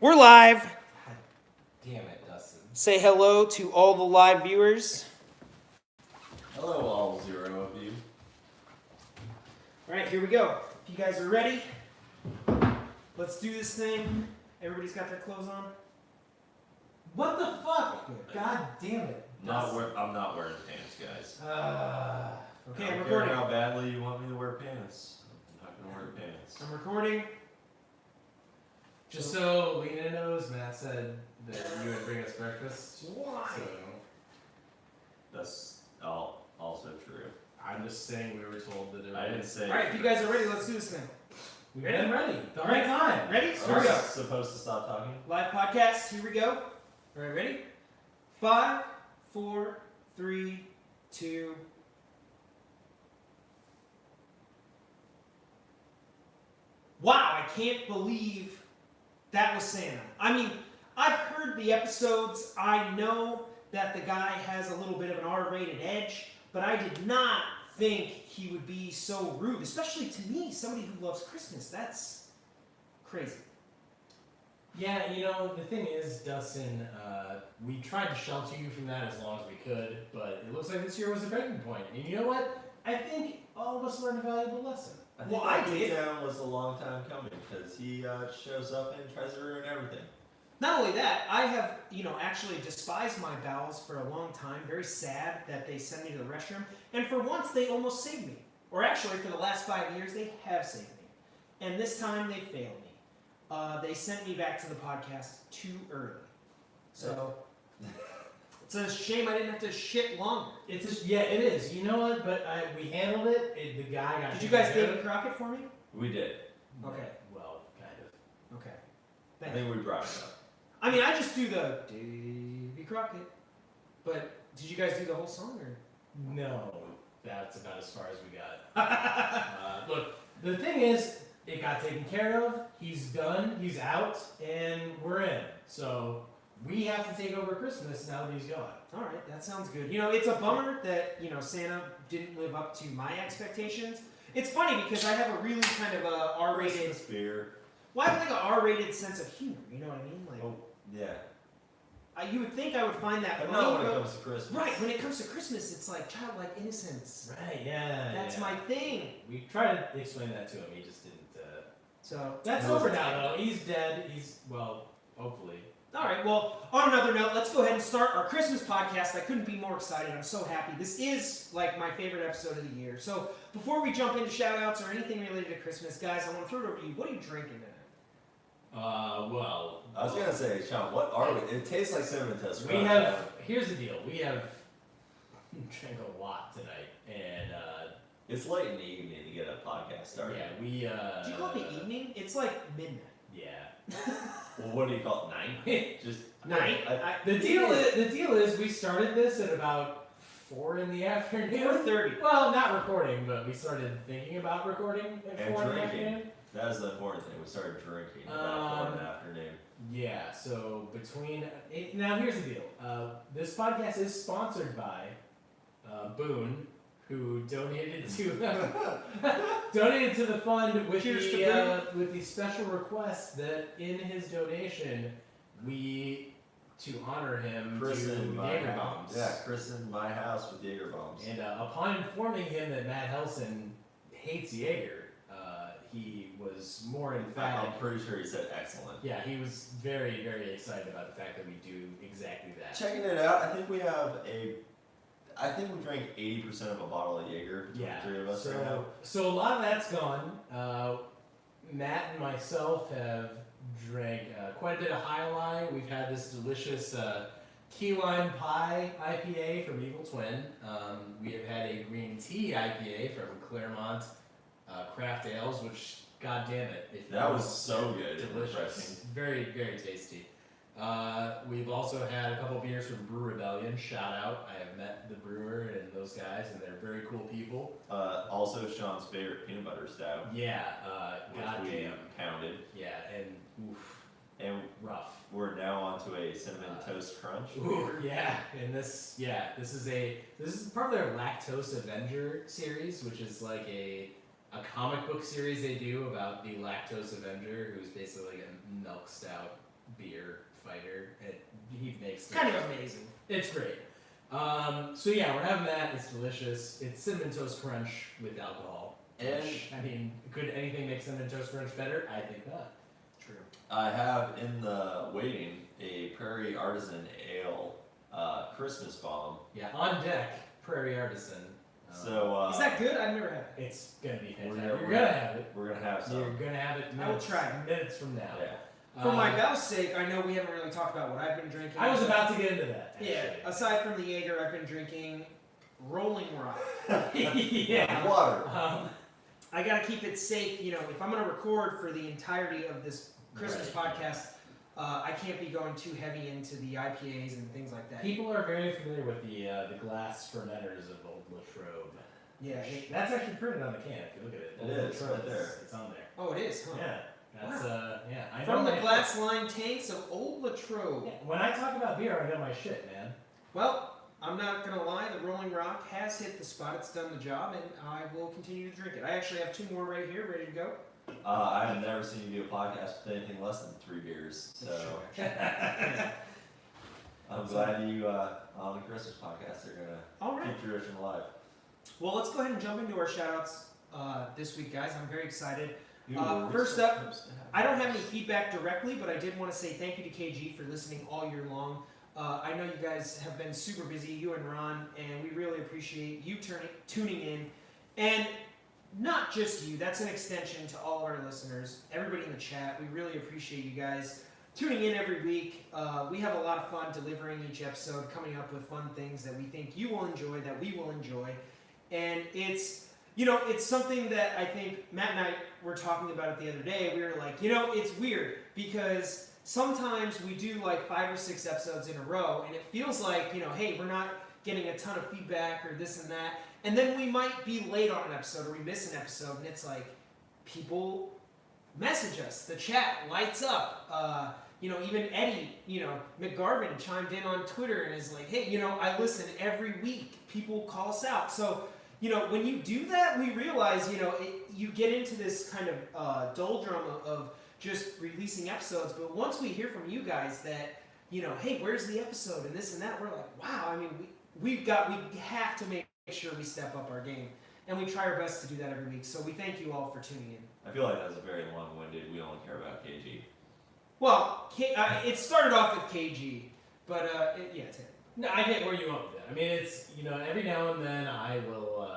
We're live. God damn it, Dustin. Say hello to all the live viewers. Hello, all 0 of you. All right, here we go. If you guys are ready, let's do this thing. Everybody's got their clothes on. What the fuck? God damn it. I'm not wearing pants, guys. Okay, I I'm don't recording. care how badly you want me to wear pants. I'm not gonna wear pants. I'm recording. Just so Lena knows, Matt said that you would bring us breakfast. Why? So That's also true. I'm just saying we were told that there I didn't was. say. All right, if you guys are ready, let's do this thing. We've Ready? been ready the All whole right. time. Ready? Are Here we we go. supposed to stop talking? Live podcast. Here we go. All right, ready? 5, 4, 3, 2. Wow, I can't believe that was Santa. I mean, I've heard the episodes. I know that the guy has a little bit of an R-rated edge, but I did not think he would be so rude, especially to me, somebody who loves Christmas. That's crazy. Yeah, you know, the thing is, Dustin, we tried to shelter you from that as long as we could, but it looks like this year was a breaking point. And you know what? I think all of us learned a valuable lesson. I think Well, I that did. beatdown was a long time coming because he shows up and tries to ruin everything. Not only that, I have, actually despised my bowels for a long time. Very sad that they sent me to the restroom. And for once, they almost saved me. Or actually, for the last 5 years, they have saved me. And this time, they failed me. They sent me back to the podcast too early. So, it's a shame I didn't have to shit longer. It's just, yeah, it is. You know what? But we handled it. The guy got. Did you guys Davy Crockett for me? We did. Okay. Well, kind of. Okay. I Thank you. think we brought it up. I mean, I just do the Davy Crockett. But did you guys do the whole song or? No, that's about as far as we got. Look, the thing is, it got taken care of. He's done. He's out, and we're in. So we have to take over Christmas now that he's gone. All right, that sounds good. It's a bummer that, Santa didn't live up to my expectations. It's funny because I have a really kind of a R-rated... Christmas beer. Well, I have like an R-rated sense of humor, you know what I mean? Like, Oh, yeah. you would think I would find that But funny, not when it but- comes to Christmas. Right, when it comes to Christmas, it's like childlike innocence. Right? Yeah. That's yeah. my thing. We tried to explain that to him. He just didn't. So, That's No, over it's now, though. He's dead. He's hopefully. all right, well, on another note, let's go ahead and start our Christmas podcast. I couldn't be more excited. I'm so happy. This is like my favorite episode of the year. So before we jump into shout-outs or anything related to Christmas, guys, I want to throw it over to you. What are you drinking tonight? Well. I was gonna say, Sean, what are we? It tastes like cinnamon toast. We have. Here's the deal. We have drank a lot tonight, and It's late in the evening to get a podcast started. yeah, we. Do you call it the evening? It's like midnight. Yeah. Well, what do you call it? Night? Just Night? The deal is we started this at about 4 in the afternoon. 4:30. Well, not recording, but we started thinking about recording at And 4 in the drinking. afternoon. That is the important thing. We started drinking about 4 in the afternoon. Yeah, so now here's the deal. This podcast is sponsored by Boone, who donated to the fund with Cheers to with the special request that in his donation to honor him Christen do my Jaeger house. bombs. Yeah, Christen my house with Jaeger bombs. And upon informing him that Matt Helson hates Jaeger, he was more emphatic. I'm pretty sure he said excellent. Yeah, he was very, very excited about the fact that we do exactly that. Checking it out, I think we drank 80% of a bottle of Jaeger between Yeah. the three of us right now. So a lot of that's gone. Matt and myself have drank quite a bit of High Lie. We've had this delicious key lime pie IPA from Evil Twin. We have had a green tea IPA from Claremont Craft Ales, which, god damn it, That was so good and delicious, refreshing. very, very tasty. We've also had a couple beers from Brew Rebellion. Shout out! I have met the brewer and those guys, and they're very cool people. Also, Sean's favorite peanut butter stout, Yeah, which we goddamn. pounded. Yeah, and oof, And rough. we're now onto a cinnamon toast crunch. Ooh, yeah, and this is part of their Lactose Avenger series, which is like a comic book series they do about the Lactose Avenger, who's basically like a milk stout fighter. He makes It's kind of amazing. It's great. So yeah, we're having that. It's delicious. It's cinnamon toast crunch with alcohol. And Which, I mean, could anything make cinnamon toast crunch better? I think not. True. I have in the waiting a Prairie Artisan Ale Christmas bomb. Yeah, on deck, Prairie Artisan. So Is that good? I've never had it. It's gonna be We're fantastic. gonna- You're gonna have it. we're gonna have some. You're gonna have it. I will try. minutes from now. Yeah. For my bell's sake, I know we haven't really talked about what I've been drinking. I was about to get into that. Yeah, Actually. aside from the Jaeger, I've been drinking Rolling Rock. Yeah. Water. I gotta keep it safe. You know, if I'm gonna record for the entirety of this Christmas podcast, I can't be going too heavy into the IPAs and things like that. People are very familiar with the glass fermenters of Old Latrobe. Yeah. That's actually printed on the can. If you look at it, It Old is, Latrobe right there. It's on there. Oh, it is, huh? Yeah. That's yeah. I know From the my glass line tanks of Old Latrobe. shit. Yeah, when I talk about beer, I know my shit, man. Well, I'm not gonna lie, the Rolling Rock has hit the spot. It's done the job, and I will continue to drink it. I actually have 2 more right here, ready to go. I have never seen you do a podcast with anything less than 3 beers. So I'm glad you on the Christmas podcast are gonna All right. keep tradition alive. Well, let's go ahead and jump into our shout-outs this week, guys. I'm very excited. Dude, First up, I don't have any feedback directly, but I did want to say thank you to KG for listening all year long. I know you guys have been super busy, you and Ron, and we really appreciate you tuning in. And not just you, that's an extension to all of our listeners, everybody in the chat. We really appreciate you guys tuning in every week. We have a lot of fun delivering each episode, coming up with fun things that we think you will enjoy, that we will enjoy. And it's, you know, it's something that I think Matt and I were talking about it the other day. We were like, you know, it's weird because sometimes we do like 5 or 6 episodes in a row and it feels like, you know, hey, we're not getting a ton of feedback or this and that. And then we might be late on an episode or we miss an episode and it's like people message us. The chat lights up. You know, even Eddie, you know, McGarvin chimed in on Twitter and is like, hey, you know, I listen every week. People call us out. So, you know, when you do that, we realize, you know, you get into this kind of doldrum of just releasing episodes. But once we hear from you guys that, you know, hey, where's the episode and this and that, we're like, wow. I mean, we have to make sure we step up our game, and we try our best to do that every week. So we thank you all for tuning in. I feel like that's a very long-winded. We only care about KG. Well, it started off with KG, but yeah, it's him. No, I get where you went with that. I mean, it's, you know, every now and then I will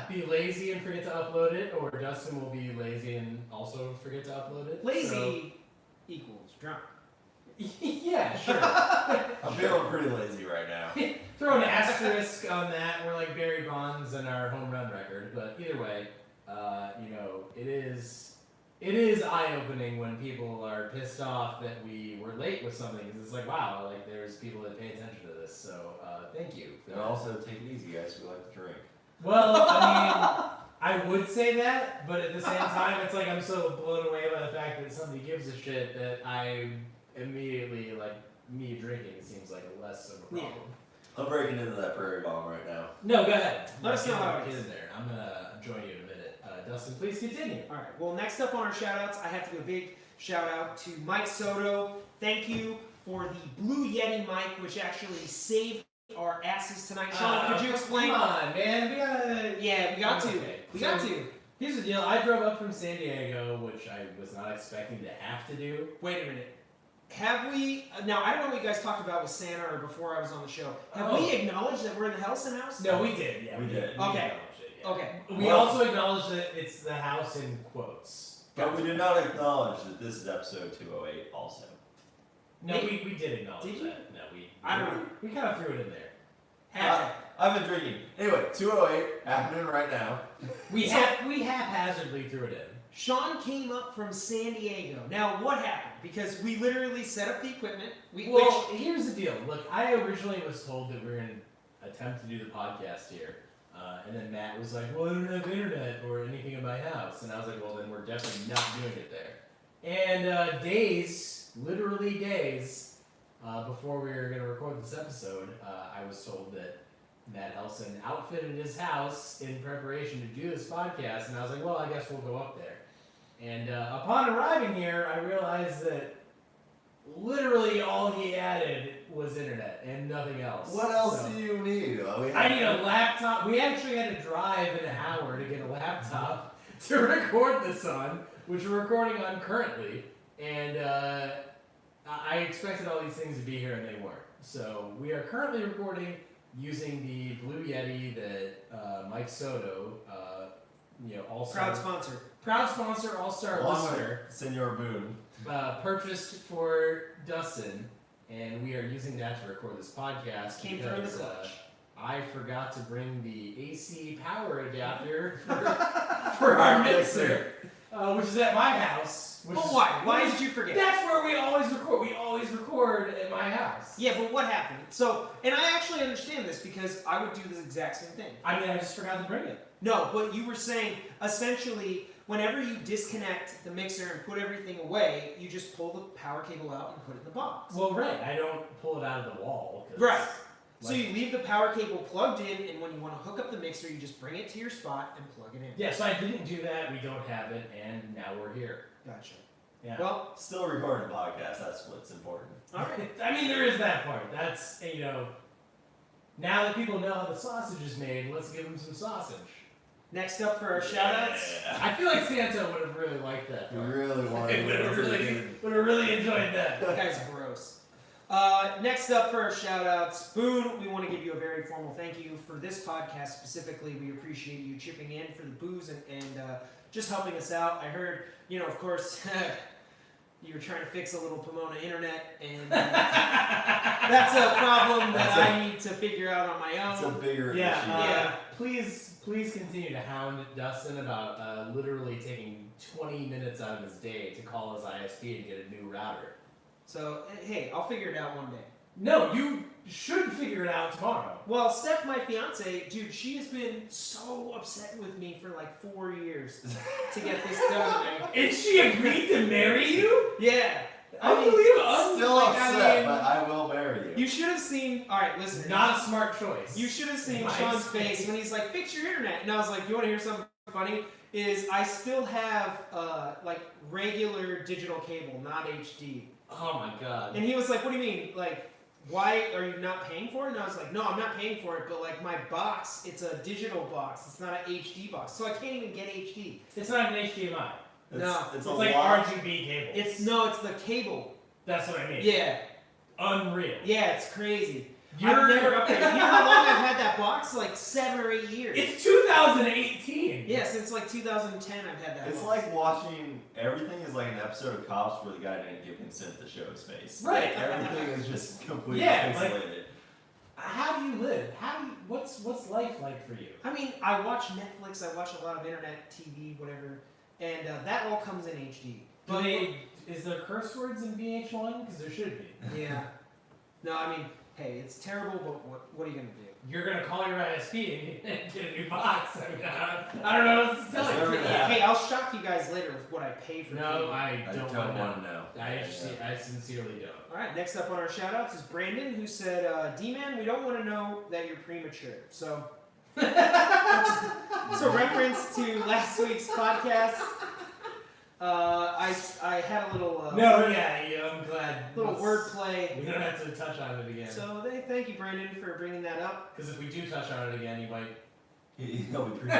be lazy and forget to upload it, or Dustin will be lazy and also forget to upload it. Lazy equals drunk. Yeah, sure. I'm feeling pretty lazy right now. Throw an asterisk on that. We're like Barry Bonds and our home run record. But either way, you know, it is eye-opening when people are pissed off that we were late with something. 'Cause it's like, wow, like there's people that pay attention to this. So thank you. For And that. also, take it easy, guys. We like to drink. Well, I mean, I would say that, but at the same time, it's like I'm so blown away by the fact that somebody gives a shit that I immediately, like, me drinking seems like a less of a problem. I'm breaking into that prairie bomb right now. No, go ahead. Let us know how it Get is. in there. I'm gonna join you in a minute. Dustin, please continue. All right. Well, next up on our shout-outs, I have to give a big shout-out to Mike Soto. Thank you for the Blue Yeti mic, which actually saved our asses tonight. Sean, could you explain? Come on, man. We gotta. Yeah, we got to. Okay. We got to. Here's the deal. I drove up from San Diego, which I was not expecting to have to do. Wait a minute. Have we, now I don't know what you guys talked about with Santa or before I was on the show. Have we acknowledged that we're in the Helson house? No, we did. Yeah, We did. Okay. acknowledged it, yeah. Okay. We Well- also acknowledge that it's the house in quotes. But we did not acknowledge that this is episode 208 also. No, Maybe- we did acknowledge Did you? that. No, we. I don't know. We kind of threw it in there. Hashtag. I've been drinking. Anyway, 208 happening right now. We haphazardly threw it in. Sean came up from San Diego. Now, what happened? Because we literally set up the equipment. Well, here's the deal. Look, I originally was told that we were going to attempt to do the podcast here. And then Matt was like, well, I don't have internet or anything in my house. And I was like, well, then we're definitely not doing it there. And literally days, before we were going to record this episode, I was told that Matt Helson outfitted his house in preparation to do this podcast. And I was like, well, I guess we'll go up there. And upon arriving here, I realized that literally all he added was internet and nothing else. What else So, do you need? I need a laptop. We actually had to drive an hour to get a laptop to record this on, which we're recording on currently. And I expected all these things to be here and they weren't. So we are currently recording using the Blue Yeti that Mike Soto, Proud sponsor, all-star listener, Senor Boone. purchased for Dustin, and we are using that to record this podcast. Came through in the because, clutch. I forgot to bring the AC power adapter for our mixer, which is at my house. But why? Why did you forget? That's where we always record. We always record at my house. Yeah, but what happened? So, and I actually understand this because I would do this exact same thing. I mean, I just forgot to bring it. No, but you were saying essentially whenever you disconnect the mixer and put everything away, you just pull the power cable out and put it in the box. Well, right. I don't pull it out of the wall. Right. So you leave the power cable plugged in, and when you want to hook up the mixer, you just bring it to your spot and plug it in. Yeah, so I didn't do that. We don't have it, and now we're here. Gotcha. Yeah. Well, Still recording a podcast. That's what's important. all right. I mean, there is that part. That's, now that people know how the sausage is made, let's give them some sausage. Next up for our shout-outs. Yeah. I feel like Santa would have really liked that You part. really want He would have really enjoyed that. That guy's gross. Next up for our shout-outs, Boone, we want to give you a very formal thank you for this podcast specifically. We appreciate you chipping in for the booze and just helping us out. I heard, of course, you were trying to fix a little Pomona internet, and that's a problem that I need to figure out on my It's a own. bigger Yeah, issue. Yeah. Please continue to hound Dustin about literally taking 20 minutes out of his day to call his ISP and get a new router. So, hey, I'll figure it out one day. No, you should figure it out tomorrow. Well, Steph, my fiance, dude, she has been so upset with me for like 4 years to get this done. And she agreed to marry you? Yeah. I mean, Unbelievable. Still Like, upset, but I will marry you. you should have seen. All right, listen. Not a smart choice. You should have seen Nice. Sean's face when he's like, "Fix your internet," and I was like, "You want to hear something funny?" Is I still have like regular digital cable, not HD. Oh my god. And he was like, "What do you mean? Like, why are you not paying for it?" And I was like, "No, I'm not paying for it, but like my box, it's a digital box. It's not an HD box, so I can't even get HD. It's not an HDMI. No. It's It's a like lot. RGB cable. It's the cable. That's what I mean. Yeah, Unreal. yeah, it's crazy. You're I've never upgraded. You know how long I've had that box? Like 7 or 8 years. It's 2018. Yeah, since like 2010 I've had that It's box. like watching everything is like an episode of Cops where the guy didn't give consent to show his face. Right. Everything is just completely Yeah, like- pixelated. How do you live? What's life like for you? I mean, I watch Netflix, I watch a lot of internet, TV, whatever, and that all comes in HD. Is there curse words in VH1? Because there should be. Yeah. No, I mean, hey, it's terrible, but what are you gonna do? You're gonna call your ISP and get a new box. I mean, I don't know what to tell Is you. there- Yeah, hey, I'll shock you guys later with what I pay for No, cable. I I don't don't want to know. know. I sincerely don't. All right, next up on our shout-outs is Brandon, who said, D-Man, we don't want to know that you're premature. So, it's a reference to last week's podcast. I had a little I'm glad. little wordplay. We don't have to touch on it again. So thank you, Brandon, for bringing that up. Because if we do touch on it again, you might. He'll be pretty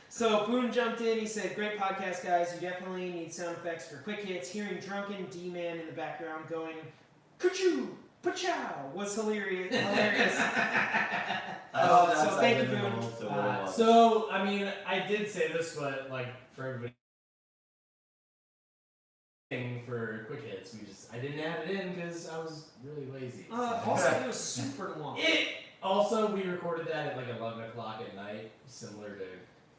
So Boone jumped in. He said, "Great podcast, guys. You definitely need sound effects for quick hits. Hearing drunken D-Man in the background going, "Kuchu, pachow," was hilarious. So thank you, Boone. So, I mean, I did say this, but like for everybody for quick hits, I didn't add it in because I was really lazy. Also, it was super long. Also, we recorded that at like 11 o'clock at night, similar to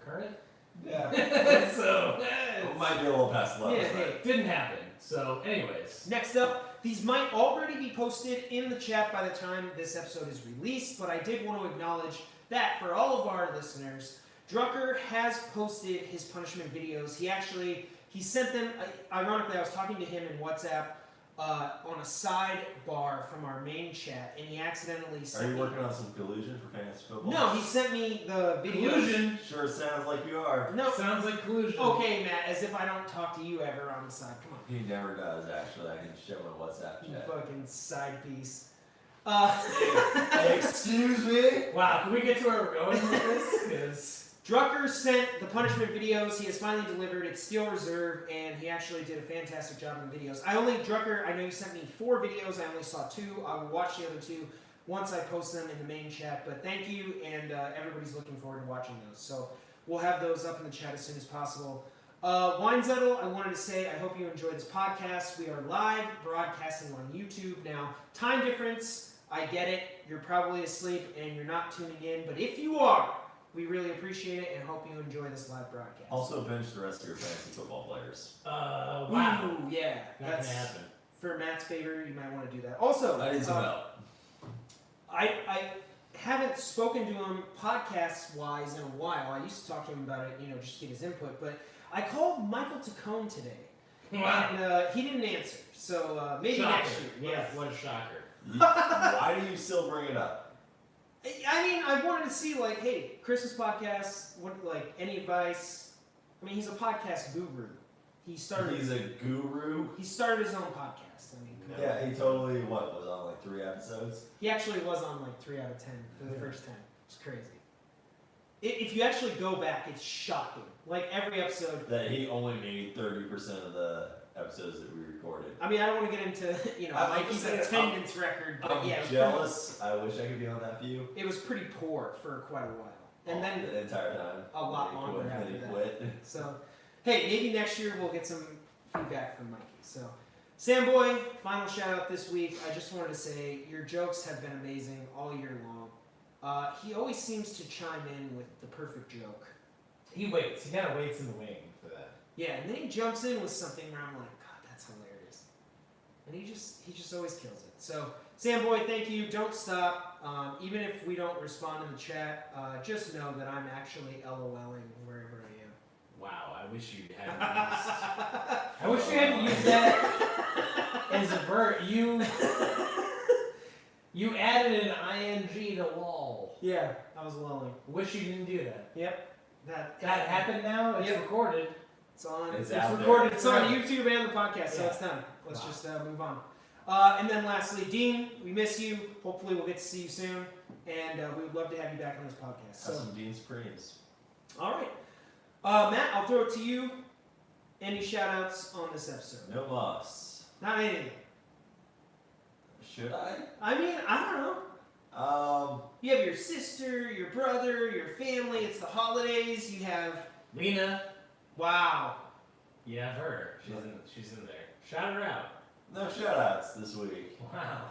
current. Yeah. So, It might be a little past 11. Yeah, but- hey. didn't happen. So, anyways. Next up, these might already be posted in the chat by the time this episode is released, but I did want to acknowledge that for all of our listeners, Drucker has posted his punishment videos. He sent them, ironically, I was talking to him in WhatsApp on a sidebar from our main chat, and he accidentally Are sent you me. working on some collusion for fantasy football? No, he sent me the video. Collusion. Sure sounds like you are. No. Sounds like collusion. Okay, Matt, as if I don't talk to you ever on the side. Come on. He never does, actually. I can show him WhatsApp You chat. fucking side piece. Excuse me? Wow, can we get to where we're going with this? 'Cause Drucker sent the punishment videos. He has finally delivered. It's still reserved, and he actually did a fantastic job in the videos. Drucker, I know you sent me 4 videos. I only saw 2. I will watch the other 2 once I post them in the main chat. But thank you, and everybody's looking forward to watching those. So we'll have those up in the chat as soon as possible. Weinzettel, I wanted to say I hope you enjoy this podcast. We are live broadcasting on YouTube. Now, time difference, I get it. You're probably asleep and you're not tuning in. But if you are, we really appreciate it and hope you enjoy this live broadcast. Also, bench the rest of your fantasy football players. wow. Ooh, yeah. Not That's gonna happen. for Matt's favor. You might want to do that. Also, I need some help. I haven't spoken to him podcast-wise in a while. I used to talk to him about it, just get his input. But I called Michael Tacone today, Wow. and he didn't answer. So maybe Shocker. next year. Yeah. What a shocker. Why do you still bring it up? I mean, I wanted to see, like, hey, Christmas podcast, any advice? I mean, he's a podcast guru. He's a guru. He started his own podcast. I mean, come on. Yeah, he totally, was on like 3 episodes? He actually was on like 3 out of 10 for the first 10. It's crazy. If you actually go back, it's shocking. Like every episode. That he only made 30% of the episodes that we recorded. I mean, I don't want to get into I'm Mikey's just saying, attendance record, but I'm yeah, it was jealous. I wish I could be on that view. It was pretty poor for quite a while, and then the entire time. a lot He longer quit, after then he that. quit. So, hey, maybe next year we'll get some feedback from Mikey. So, Sam Boy, final shout out this week. I just wanted to say your jokes have been amazing all year long. He always seems to chime in with the perfect joke. He waits. He kind of waits in the wing for that. Yeah, and then he jumps in with something where I'm like, God, that's hilarious. And he just always kills it. So, Sam Boy, thank you. Don't stop. Even if we don't respond in the chat, just know that I'm actually LOLing wherever I am. Wow, I wish you hadn't used. I wish you hadn't used that as a verb. You added an ing to lol. Yeah, I was lolling. Wish you didn't do that. Yep. That happened now. It's Yep. recorded. It's on. It's It's out recorded. there. It's on YouTube and the podcast, so Yeah. it's done. Let's Wow. just move on. And then lastly, Dean, we miss you. Hopefully, we'll get to see you soon, and we would love to have you back on this podcast. Have So, some Dean Supremes. all right, Matt, I'll throw it to you. Any shout outs on this episode? No loss. Not anything. Should I? I mean, I don't know. You have your sister, your brother, your family. It's the holidays. You have. Lena. Wow. Yeah, I've heard her. She's in there. Shout her out. No shout outs this week. Wow.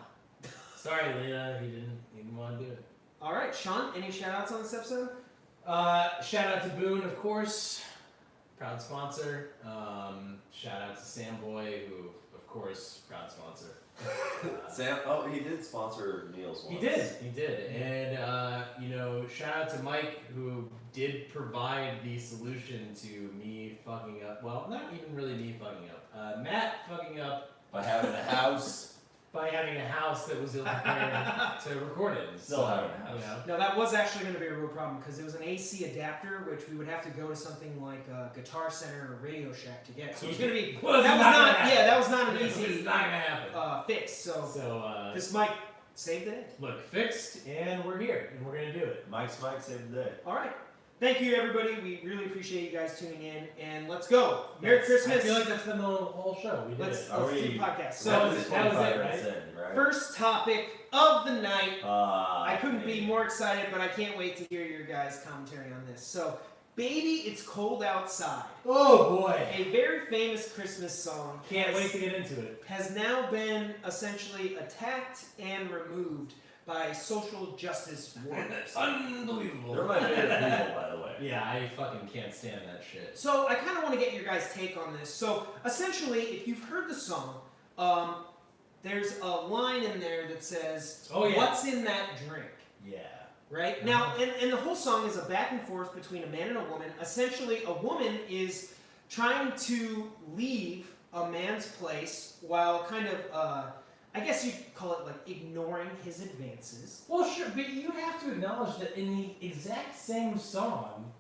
Sorry, Lena. He didn't want to do it. All right, Sean. Any shout outs on this episode? Shout out to Boone, of course. Proud sponsor. Shout out to Sam Boy, who, of course, proud sponsor. Sam, he did sponsor meals once. He did. And, shout out to Mike, who did provide the solution to me fucking up. Well, not even really me fucking up. Matt fucking up By having a house. by having a house that was ill-prepared to record it. Still having a house. You know. No, that was actually going to be a real problem because it was an AC adapter, which we would have to go to something like Guitar Center or Radio Shack to get. So it was going to be Well, that it's was not not gonna yeah happen. that was not an It's easy not gonna happen. fix. So So, this might save the day. look, fixed, and we're here, and we're gonna do it. Mike's Mike saved the day. All right, thank you everybody. We really appreciate you guys tuning in, and let's go. Merry Christmas. I feel like that's been the whole show. We did let's it. Are do we- the podcast. So So was it, that was 25 it, minutes right? in, right? first topic of the night. I couldn't man. be more excited, but I can't wait to hear your guys' commentary on this. So, Baby, It's Cold Outside, Oh boy! a very famous Christmas song, Can't wait to get into it. has now been essentially attacked and removed by social justice warriors. Unbelievable. They're my favorite people, by the way. Yeah, I fucking can't stand that shit. So, I kind of want to get your guys' take on this. So, essentially, if you've heard the song, there's a line in there that says, Oh, yeah. "What's in that drink?" Yeah. Right? Now, and the whole song is a back and forth between a man and a woman. Essentially, a woman is trying to leave a man's place while kind of, I guess you'd call it like ignoring his advances. Well, sure, but you have to acknowledge that in the exact same song,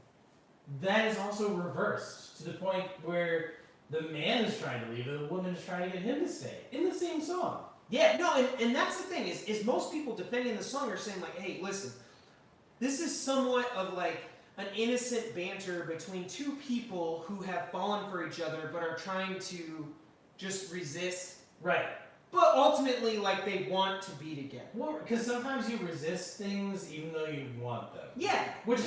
that is also reversed to the point where the man is trying to leave and the woman is trying to get him to stay in the same song. Yeah, no, and that's the thing is most people defending the song are saying like, hey, listen, this is somewhat of like an innocent banter between two people who have fallen for each other but are trying to just resist. Right. But ultimately, like, they want to be together. Well, because sometimes you resist things even though you want them. Yeah. Look,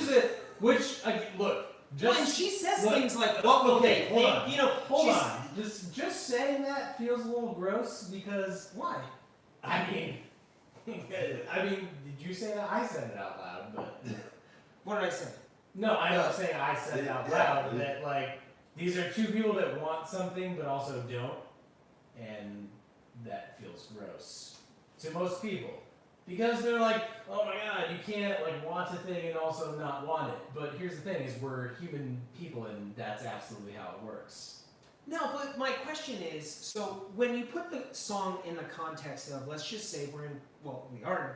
Well, and she says look, thing like, what will they hold think? on. You know, Hold she's, on. Just saying that feels a little gross because why? I mean, did you say that? I said it out loud, but What did I say? no, I'm not saying I said it out Yeah. loud. That like these are two people that want something but also don't, and that feels gross to most people because they're like, oh my god, you can't like want a thing and also not want it. But here's the thing: is we're human people, and that's absolutely how it works. No, but my question is, so when you put the song in the context of, let's just say we are in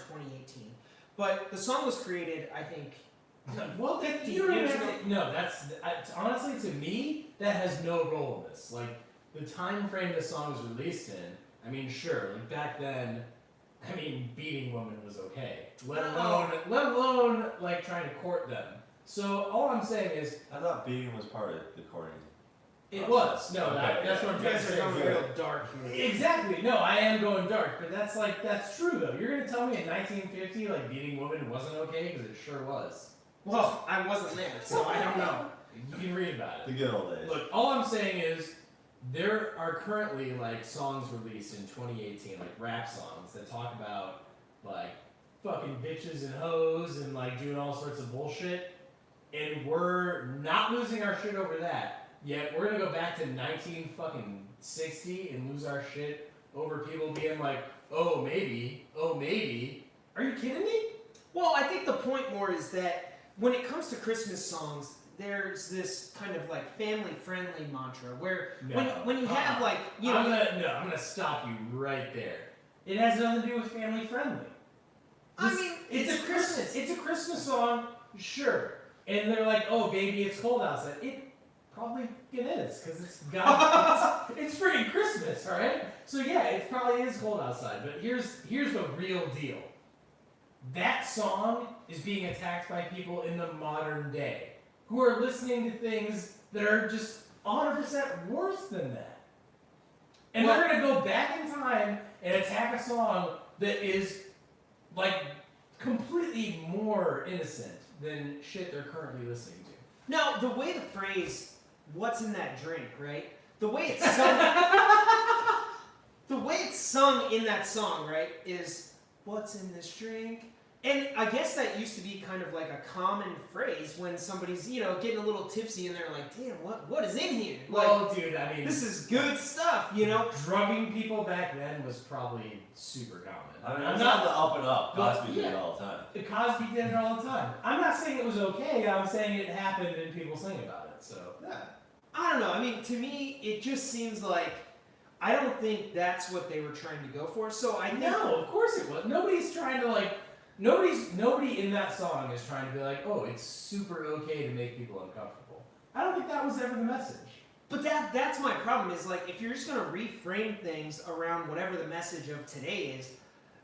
2018, but the song was created, I think, Well, 50 you don't years have ago. to, no, honestly to me that has no role in this. Like the time frame the song was released in. I mean, sure, like back then, I mean, beating women was okay. Let alone like trying to court them. So all I'm saying is, I thought beating was part of the courting. it was no. Okay. That's what I'm You trying to guys are say. going real dark here. Exactly. No, I am going dark, but that's true though. You're gonna tell me in 1950 like beating women wasn't okay because it sure was. Well, I wasn't there, so I don't know. You can read about it. The good old days. Look, all I'm saying is there are currently like songs released in 2018, like rap songs that talk about like fucking bitches and hoes and like doing all sorts of bullshit, and we're not losing our shit over that. Yet we're gonna go back to 1960 and lose our shit over people being like, oh maybe. Are you kidding me? Well, I think the point more is that when it comes to Christmas songs, there's this kind of like family-friendly mantra where when you have like, you know, I'm gonna stop you right there. It has nothing to do with family friendly. I mean, it's a Christmas song, sure. And they're like, oh baby, it's cold outside. It probably it is, because it's freaking Christmas, alright? So yeah, it probably is cold outside. But here's the real deal. That song is being attacked by people in the modern day who are listening to things that are just 100% worse than that. And Well, they're going to go back in time and attack a song that is, like, completely more innocent than shit they're currently listening to. now the way the phrase "what's in that drink," right? The way it's sung, the way it's sung in that song, right, is "what's in this drink." And I guess that used to be kind of like a common phrase when somebody's, you know, getting a little tipsy and they're like, "Damn, what is in here?" Well, Like, dude, I mean, this is good stuff, you know. drugging people back then was probably super common. I mean, I'm it's not on the up and up. But, Cosby did it yeah. all the time. Cosby did it all the time. I'm not saying it was okay. I'm saying it happened and people sing about it. So Yeah. I don't know. I mean, to me, it just seems like I don't think that's what they were trying to go for. So I think no, of course it was. Nobody's trying to like. Nobody in that song is trying to be like, oh, it's super okay to make people uncomfortable. I don't think that was ever the message. But that's my problem is like if you're just gonna reframe things around whatever the message of today is,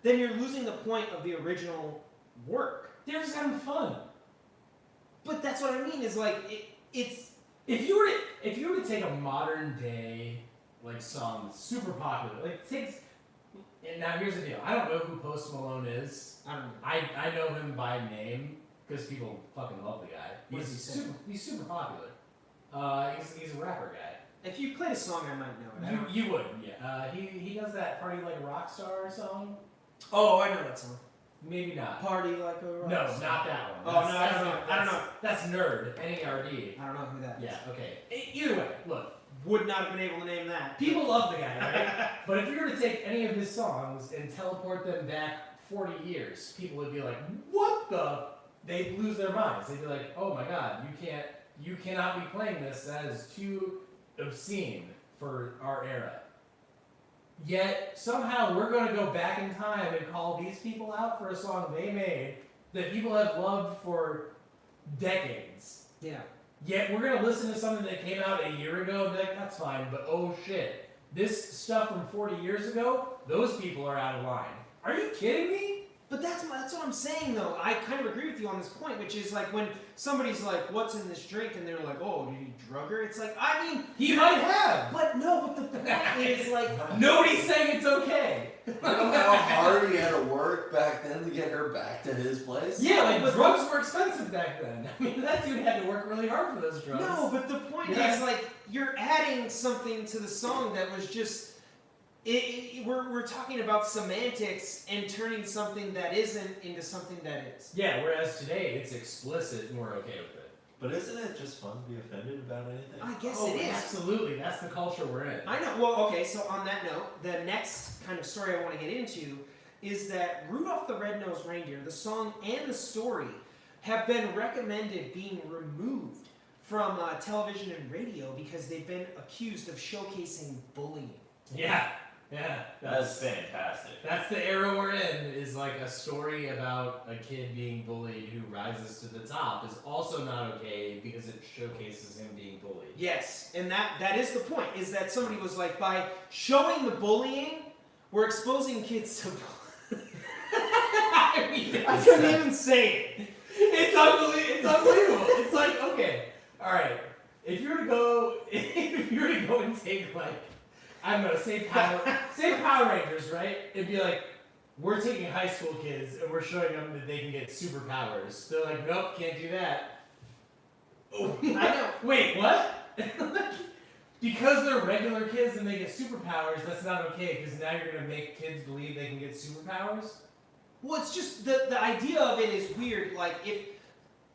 then you're losing the point of the original work. They're just having fun. But that's what I mean is like it's If you were to take a modern day like song that's super popular, like takes. And now here's the deal. I don't know who Post Malone is. I don't know. I know him by name because people fucking love the guy. What does he say? He's super popular. He's a rapper guy. If you played a song, I might know it. I don't- You would, yeah. He does that Party Like a Rock Star song. Oh, I know that song. Maybe not. Party like a rock No, star. not that one. Oh, no, I don't know. I don't know. That's Nerd. N-E-R-D. I don't know who that is. Yeah. Okay. Either way, look. Would not have been able to name that. People love the guy, right? But if you were to take any of his songs and teleport them back 40 years, people would be like, "What the?" They'd lose their minds. They'd be like, "Oh my God, you cannot be playing this. That is too obscene for our era. Yet somehow we're going to go back in time and call these people out for a song they made that people have loved for decades. Yeah. Yet we're going to listen to something that came out a year ago and be like, that's fine, but oh shit, this stuff from 40 years ago, those people are out of line. Are you kidding me? But that's what I'm saying, though. I kind of agree with you on this point, which is like when somebody's like, "What's in this drink?" and they're like, "Oh, did he drug her?" It's like, I mean, He might have. but no. But the point is like, Nobody's saying it's okay. You know how hard he had to work back then to get her back to his place? Yeah, like But- drugs were expensive back then. I mean, that dude had to work really hard for those drugs. no. But the point Yeah. is like, you're adding something to the song that was just. We're talking about semantics and turning something that isn't into something that is. Yeah, whereas today it's explicit and we're okay with it. But isn't it just fun to be offended about anything? I guess Oh, it is. absolutely. That's the culture we're in. I know. Well, okay. So on that note, the next kind of story I want to get into is that Rudolph the Red-Nosed Reindeer, the song and the story, have been recommended being removed from television and radio because they've been accused of showcasing bullying. Yeah, yeah. That's fantastic. That's the era we're in, is like a story about a kid being bullied who rises to the top is also not okay because it showcases him being bullied. Yes, and that is the point, is that somebody was like, by showing the bullying, we're exposing kids to bullying. I mean, I couldn't even say it. It's unbelievable. It's like, okay, all right. If you were to go and take like, I don't know, say Power Rangers, right? It'd be like, we're taking high school kids and we're showing them that they can get superpowers. They're like, nope, can't do that. Oh, I know. Wait, what? Because they're regular kids and they get superpowers, that's not okay. Because now you're gonna make kids believe they can get superpowers. Well, it's just the idea of it is weird. Like if,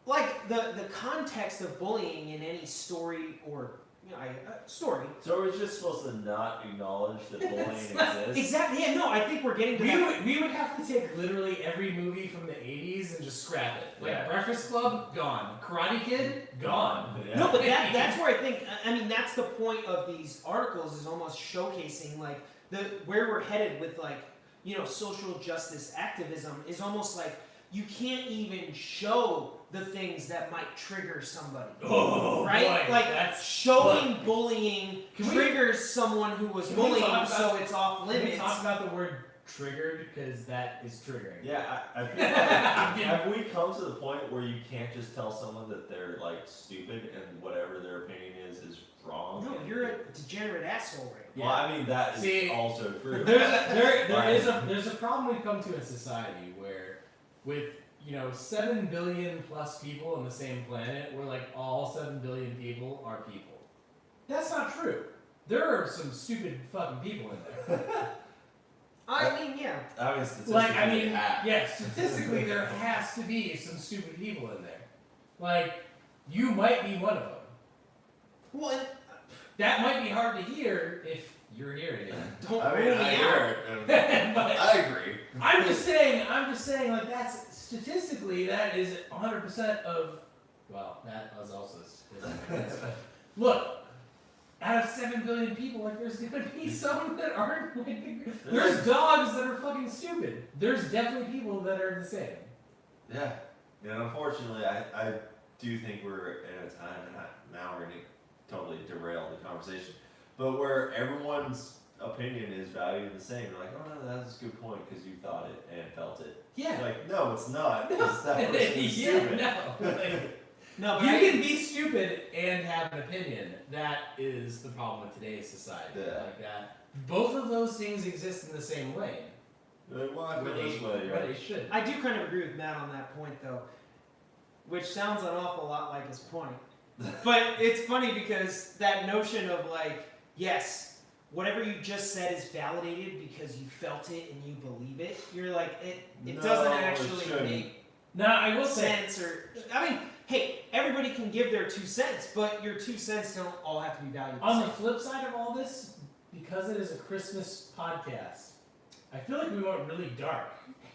like the context of bullying in any story or story. So we're just supposed to not acknowledge that bullying exists? Exactly. Yeah. No, I think we're getting to that. We would have to take literally every movie from the 80s and just scrap it. Like Yeah. Breakfast Club, gone. Karate Kid, gone. Yeah. No, but that's where I think. I mean, that's the point of these articles, is almost showcasing like where we're headed with like social justice activism is almost like you can't even show the things that might trigger somebody. Oh, right? boy, Like that's showing bullying Can we- triggers someone who was Can we bullying, talk so about- it's off Can we limits. talk about the word triggered? Because that is triggering. Yeah, I feel like, have we come to the point where you can't just tell someone that they're like stupid and whatever their opinion is wrong? No, you're a degenerate asshole, right? Well, I mean that is See, also true. There's a problem we've come to in society where with 7 billion plus people on the same planet, we're like all 7 billion people are people. That's not true. There are some stupid fucking people in there. I mean, yeah. I mean, statistically, Statistically there has to be some stupid people in there. Like, you might be one of them. Well, and, That might be hard to hear if you're hearing it. don't I mean, rule me I out. hear it, and But I agree. I'm just saying, like, that's statistically, that is 100% of, well, that was also statistically. Look, out of 7 billion people, like, there's gonna be some that aren't, like, there's dogs that are fucking stupid. There's definitely people that are the same. Yeah. And unfortunately, I do think we're at a time, and now we're going to totally derail the conversation, but where everyone's opinion is valued the same. You're like, oh no, that's a good point because you thought it and felt it. Yeah. Like, no, it's not. Because that person is stupid. no. Like, No, but you I- can be stupid and have an opinion. That is the problem with today's society. Yeah. Like that. Both of those things exist in the same lane. Well, I feel Where this way, where right? they should. I do kind of agree with Matt on that point, though, which sounds an awful lot like his point. But it's funny because that notion of like, yes, whatever you just said is validated because you felt it and you believe it. You're like, it No, doesn't it actually shouldn't. make No, I will say. sense. Or I mean, hey, everybody can give their 2 cents, but your 2 cents don't all have to be valued. On the the same. flip side of all this, because it is a Christmas podcast, I feel like we went really dark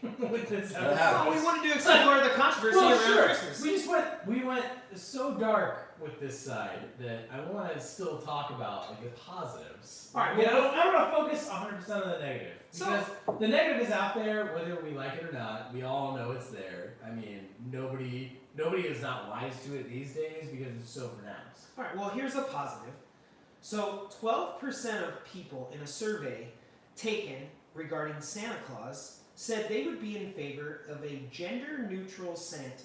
with this That episode. happens. Well, we wanted to explore the controversy Well, around sure. Christmas. We went so dark with this side that I want to still talk about like the positives. All right, You well, know, I don't want to focus 100% on the negative So- because the negative is out there, whether we like it or not. We all know it's there. I mean, nobody is not wise to it these days because it's so pronounced. All right, well, here's a positive. So 12% of people in a survey taken regarding Santa Claus said they would be in favor of a gender-neutral Santa.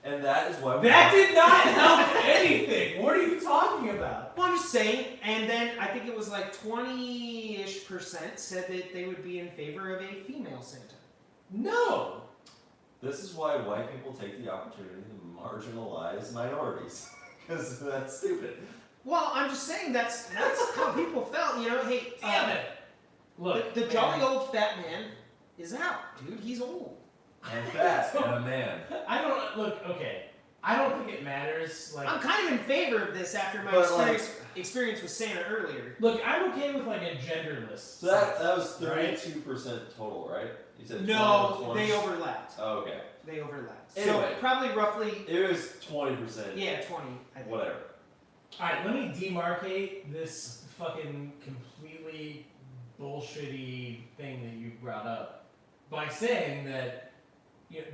And that is why we That did not help anything. What are you talking about? Well, I'm just saying, and then I think it was like 20-ish% said that they would be in favor of a female Santa. No. This is why white people take the opportunity to marginalize minorities. Because that's stupid. Well, I'm just saying that's how people felt, you know. Hey, Damn it. Look, the jolly old fat man is out, dude. He's old. And fat and a man. Okay. I don't think it matters. Like, I'm kind of in favor of this after my But, experience with Santa earlier. look, I'm okay with like a genderless. So that was Right? 32% total, right? You said 20 No, was 20? they overlapped. Oh, okay. They overlapped. Anyway. So probably roughly, It was 20%. yeah, 20. I think. Whatever. Alright, let me demarcate this fucking completely bullshitty thing that you brought up by saying that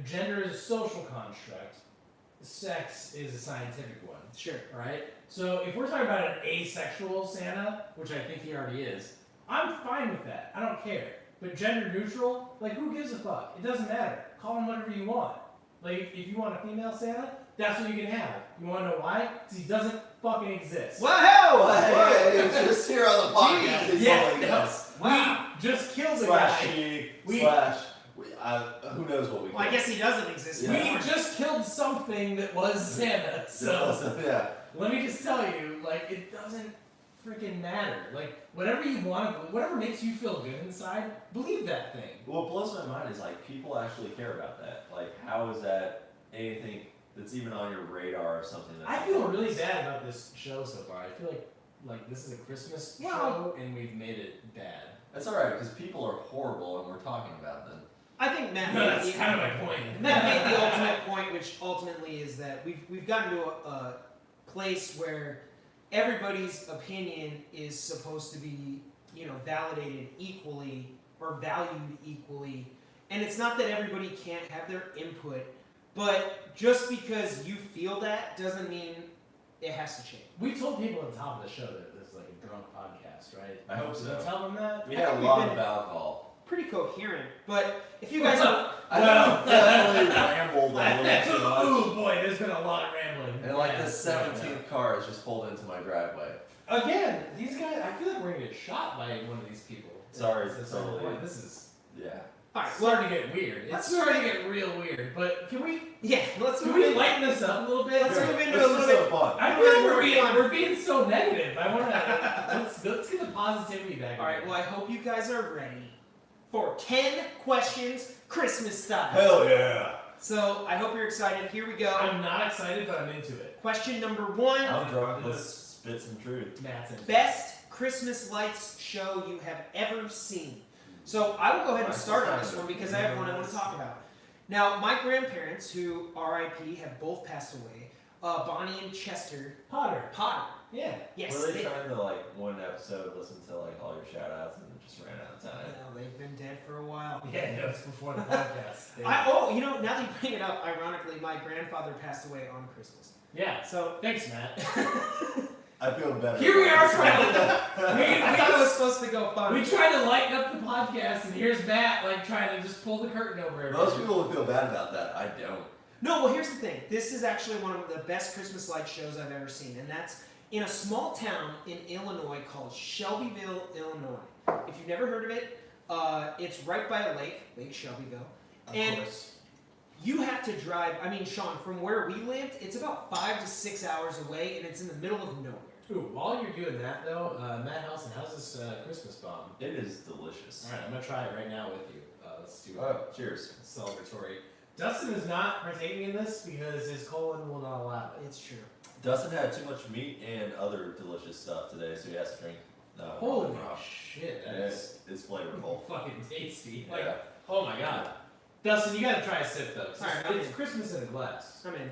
gender is a social construct, sex is a scientific one. Sure. Alright? So if we're talking about an asexual Santa, which I think he already is, I'm fine with that. I don't care. But gender neutral, like who gives a fuck? It doesn't matter. Call him whatever you want. Like if you want a female Santa, that's what you can have. You want to know why? Because he doesn't fucking exist. Whoa! Hey, it's just here on the podcast. Jeez. It's Yeah. all like this. Wow. We just killed the Slash guy. she, We- slash. Who knows what we Well, I guess he doesn't exist Yeah. We anymore. just killed something that was Santa. So yeah. let me just tell you, like it doesn't freaking matter. Like whatever you want to, whatever makes you feel good inside, believe that thing. What blows my mind is like people actually care about that. Like, how is that anything that's even on your radar or something? That's I feel really bad about this show so far. I feel like this is a Christmas Well- show and we've made it bad. That's all right because people are horrible and we're talking about them. I think Matt No, made that's the, kind of my point. Matt made the ultimate point, which ultimately is that we've gotten to a place where everybody's opinion is supposed to be, validated equally or valued equally. And it's not that everybody can't have their input, but just because you feel that doesn't mean it has to change. We told people at the top of the show that this is like a drunk podcast, right? I hope Did so. we tell them that? We I had a think lot we've of been- alcohol. Pretty coherent, but if you guys are, I definitely rambled a little too much. Oh boy, there's been a lot of rambling. And like Yeah, the 17th car has just pulled into my driveway. Again, these guys, I feel like we're gonna get shot by one of these people. Sorry, At some totally. point. This is Yeah. all right, it's well, starting to get weird. It's let's starting to move get real weird. But can we let's can move we in. lighten this up a little bit? Let's Sure. move into This a is little so bit. fun. I feel like Fun. we're being so negative. I wanna let's get the positivity back. All right, well, I hope you guys are ready for 10 questions Christmas style. Hell yeah. So I hope you're excited. Here we go. I'm not excited, but I'm into it. Question number 1. I'm drunk. Let's spit some truth. Matt's into it. Best Christmas lights show you have ever seen. So I will go ahead and start on this one because I have one I want to talk about. Now, my grandparents, who RIP have both passed away, Bonnie and Chester Potter. Potter. Yeah. Yes, Were they trying to one episode listen to all your shout outs and it just ran out of time? Well, they've been dead for a while. Yeah, no, it's before the podcast. Now that you bring it up, ironically, my grandfather passed away on Christmas. Yeah. So Thanks, Matt. I feel better. Here we are trying I thought it was supposed to go fun. We try to lighten up the podcast, and here's Matt trying to just pull the curtain over everything. Most people would feel bad about that. I don't. No, well, here's the thing. This is actually one of the best Christmas light shows I've ever seen, and that's in a small town in Illinois called Shelbyville, Illinois. If you've never heard of it, it's right by a lake, Lake Shelbyville. Of And course. you have to drive, Sean, from where we lived, it's about 5 to 6 hours away, and it's in the middle of nowhere. Ooh, while you're doing that though, Matt Housen, how's this Christmas bomb? It is delicious. All right, I'm gonna try it right now with you. Let's do Oh, cheers. celebratory. Dustin is not partaking in this because his colon will not allow it. It's true. Dustin had too much meat and other delicious stuff today, so he has to drink. Holy raw. shit, that Yeah, is it's flavorful. fucking tasty. Like, Yeah. oh my god. Dustin, you gotta try a sip though. 'Cause Alright, I'm it's in. Christmas in a glass. I'm in.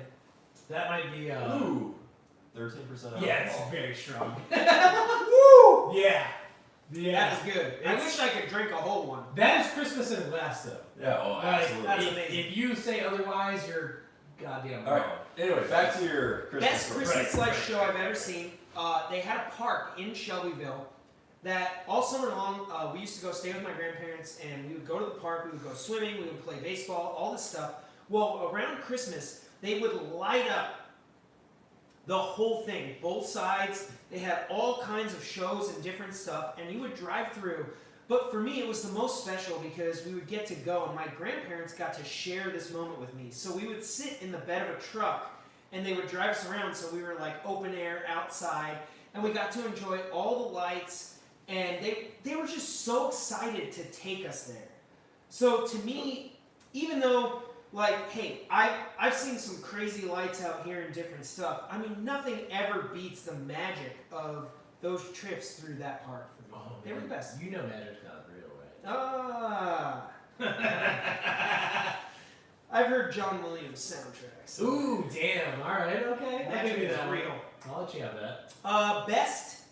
That might be. Ooh, 13% alcohol. Yeah, it's very strong. Woo! Yeah. Yeah. That is good. I It's- wish I could drink a whole one. That is Christmas in a glass though. Yeah, oh, Like, absolutely. That's if, amazing. if you say otherwise, you're goddamn All wrong. right. Anyway, back to your Christmas Best story. Christmas Right, light right, show I've ever seen. They had a park in Shelbyville that all summer long we used to go stay with my grandparents, and we would go to the park. We would go swimming. We would play baseball. All this stuff. Well, around Christmas, they would light up the whole thing, both sides. They had all kinds of shows and different stuff, and you would drive through. But for me, it was the most special because we would get to go, and my grandparents got to share this moment with me. So we would sit in the bed of a truck, and they would drive us around, so we were like open air outside, and we got to enjoy all the lights, and they were just so excited to take us there. So to me, even though, like, hey, I've seen some crazy lights out here and different stuff, I mean, nothing ever beats the magic of those trips through that park for me. Oh, They were the man. best. You know magic's not real, Ah, right? I've heard John Williams soundtracks. Ooh, damn. All right, okay. I'll Magic give you is that one. real. I'll let you have that. Best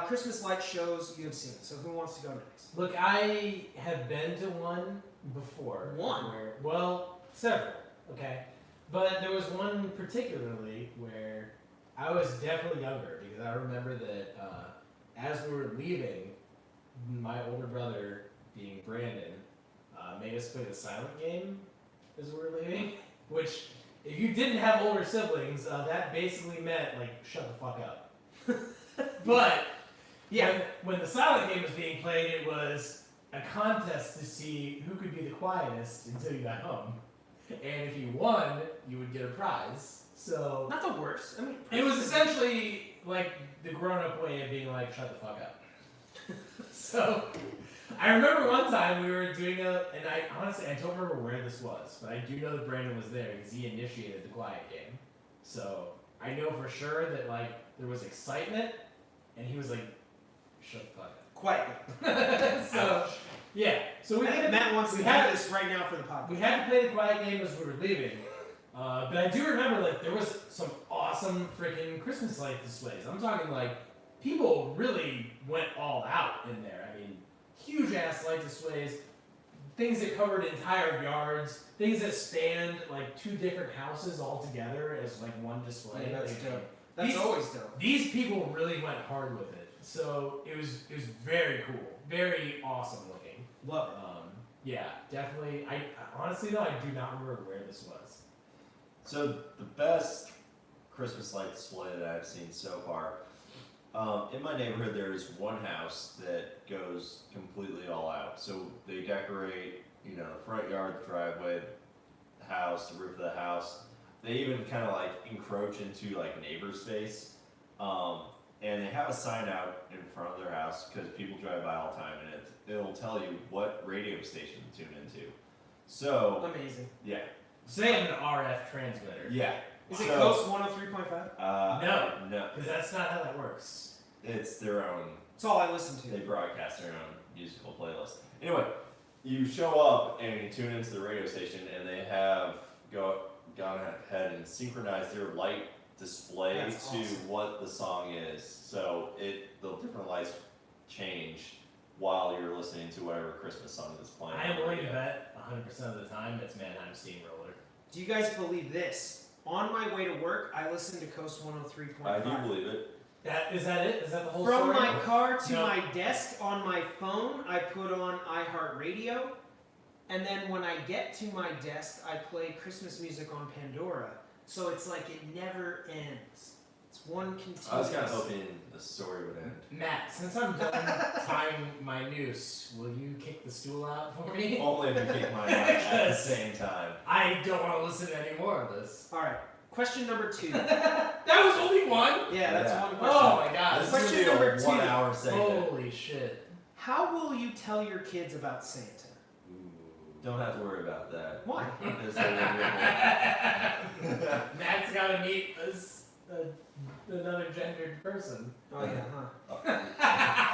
Christmas light shows you have seen. So who wants to go next? Look, I have been to one before. One? Where, well, several, okay? But there was one particularly where I was definitely younger because I remember that as we were leaving, my older brother, being Brandon, made us play the silent game as we were leaving, which, if you didn't have older siblings, that basically meant, like, shut the fuck up. But Yeah. when the silent game was being played, it was a contest to see who could be the quietest until you got home. And if you won, you would get a prize. So Not the worst. I mean, it was essentially like the grown-up way of being like, shut the fuck up. So I remember one time we were doing and I honestly, I don't remember where this was, but I do know that Brandon was there because he initiated the quiet game. So I know for sure that, like, there was excitement, and he was like, shut the fuck up. quiet. So, yeah. So we I think had, Matt wants we to had- do this right now for the podcast. we had to play the quiet game as we were leaving. But I do remember, like, there was some awesome freaking Christmas light displays. I'm talking, like, people really went all out in there. I mean, huge ass light displays, things that covered entire yards, things that spanned, like, 2 different houses all together as, like, one display. Yeah, that's Like, dope. That's these- always dope. These people really went hard with it. So it was very cool, very awesome looking. Love it. Yeah, definitely. I honestly though I do not remember where this was. So the best Christmas light display that I've seen so far, in my neighborhood there is one house that goes completely all out. So they decorate, you know, the front yard, the driveway, the house, the roof of the house. They even kind of like encroach into like neighbor space. And they have a sign out in front of their house because people drive by all the time, and it'll tell you what radio station to tune into. So Amazing. yeah, So they have an RF transmitter. yeah. Is it So- Coast 103.5? No. Because that's not how that works. It's their own. That's all I listen They to. broadcast their own musical playlist. Anyway, you show up and you tune into the radio station, and they have gone ahead and synchronized their light display That's to awesome. what the song is. So the different lights change while you're listening to whatever Christmas song is playing. I am on the willing to radio. bet 100% of the time it's Mannheim Steamroller. Do you guys believe this? On my way to work, I listen to Coast 103.5. I do believe it. Is that it? Is that the whole From story? my car to No. my desk on my phone, I put on iHeartRadio. And then when I get to my desk, I play Christmas music on Pandora. So it's like it never ends. It's one continuous. I was kind of hoping the story would end. Matt, since I'm done tying my noose, will you kick the stool out for me? Only if you kick mine out at the same time. I don't want to listen to any more of this. All right. Question number 2. That was only one? Yeah, that's Yeah. one question. Oh my god. This is Question gonna be number a 2. 1 hour segment. Holy shit. How will you tell your kids about Santa? Don't have to worry about that. Why? Because they will be able- Matt's gotta meet another gendered person. Oh yeah, huh?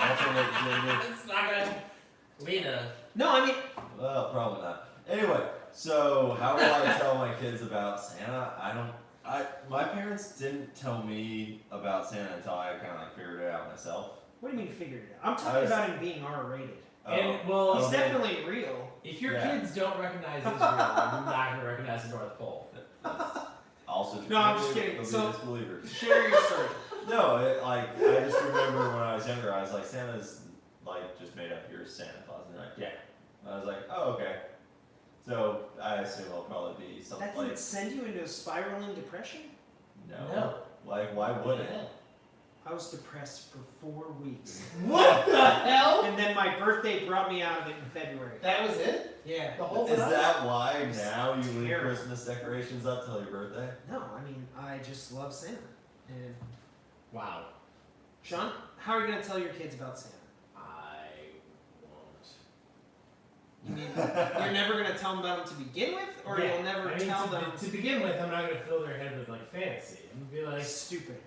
Alternate gender. It's not gonna. Lena. No, I mean, Well, probably not. Anyway, so how will I tell my kids about Santa? My parents didn't tell me about Santa until I kind of like figured it out myself. What do you mean figured it out? I'm talking about him being R-rated. And well, He's definitely real. if your kids don't recognize Israel, you're not gonna recognize the North Pole. Also, No, I'm just kidding. they'll be So- disbelievers. Share your story. No, I just remember when I was younger, I was like, Santa's like just made up your Santa Claus, and they're like, yeah. I was like, oh, okay. So I assume it'll probably be something That didn't like, send you into a spiraling depression? no. Like, why would it? I was depressed for 4 weeks. What the hell? And then my birthday brought me out of it in February. That was it? Yeah. The whole Is time? that why now you leave Terrible. Christmas decorations up till your birthday? No, I mean, I just love Santa. And Wow. Sean, how are you going to tell your kids about Santa? I won't. You mean you're never going to tell them about him to begin with? Or Yeah, you'll never I mean, tell to, them? to begin with, I'm not gonna fill their head with like fantasy. I'm gonna be like, Stupid.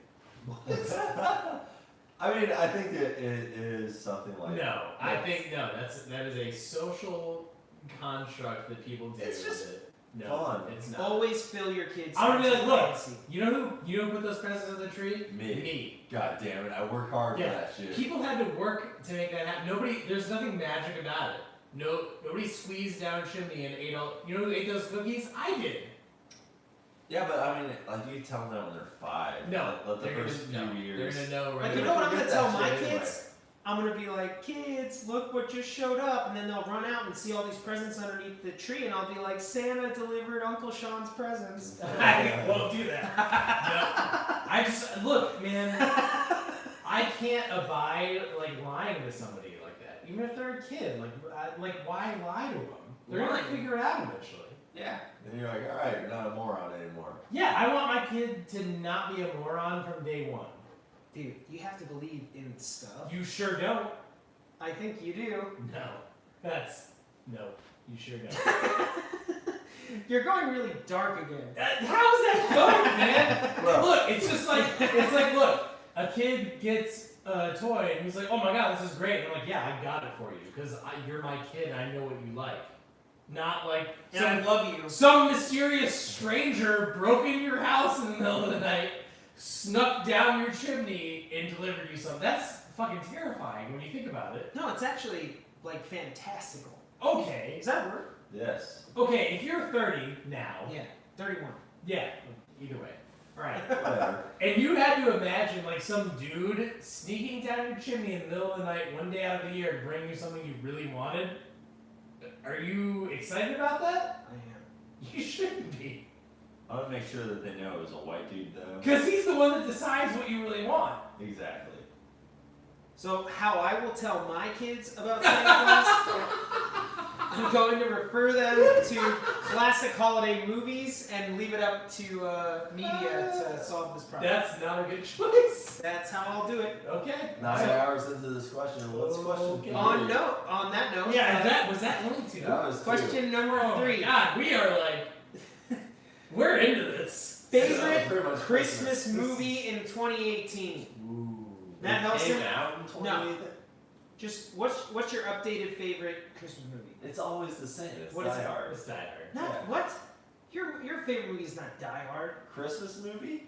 I mean, I think it is something like. no. I Yes. think no. That is a social construct that people do. It's just no, fun. It's not. Always fill your kids' I'm gonna be heads like, with look, fantasy. you know who put those presents on the tree? Me. God damn it! I work hard Yeah. for that shit. People had to work to make that happen. There's nothing magic about it. Nobody squeezed down a chimney and ate all. You know who ate those cookies? I did. Yeah, but I mean, like you tell them that when they're 5. No, Let the they're first gonna, few years. They're gonna know right Like, you away. know what I'm going Forget to tell that my shit anyway. kids? I'm going to be like, kids, look what just showed up. And then they'll run out and see all these presents underneath the tree. And I'll be like, Santa delivered Uncle Sean's presents. I won't do that. No. I just look, man. I can't abide like lying to somebody like that, even if they're a kid. Like why lie to them? They're Why? gonna figure it out eventually. Yeah. And you're like, all right, you're not a moron anymore. Yeah, I want my kid to not be a moron from day one. Dude, you have to believe in stuff. You sure don't. I think you do. No, no. You sure don't. You're going really dark again. How's that going, man? Bro. Look, it's just like look, a kid gets a toy and he's like, oh my god, this is great. And I'm like, yeah, I got it for you because you're my kid and I know what you like. Not like And I love you. some mysterious stranger broke into your house in the middle of the night, snuck down your chimney, and delivered you something. That's fucking terrifying when you think about it. No, it's actually, like, fantastical. Okay. Does that work? Yes. Okay, if you're 30 now, Yeah, 31. yeah, either way. Alright. Whatever. And you had to imagine like some dude sneaking down your chimney in the middle of the night one day out of the year and bring you something you really wanted. Are you excited about that? I am. You shouldn't be. I want to make sure that they know it was a white dude, though. Because he's the one that decides what you really want. Exactly. So, how I will tell my kids about Santa Claus, I'm going to refer them to classic holiday movies and leave it up to media to solve this problem. That's not a good choice. That's how I'll do it. Okay. 9 hours into this question. What's question? Okay. On that note, Yeah, was that only two? That was question number Oh my 3. God, we are like, we're into this. Favorite Pretty much Christmas movie in 2018? Ooh. Matt It came Helson? out in 2018? Just what's your updated favorite Christmas movie? It's always the same. It's What is Die it? Hard. It's Die Hard. Not Yeah. what? Your favorite movie is not Die Hard. Christmas movie?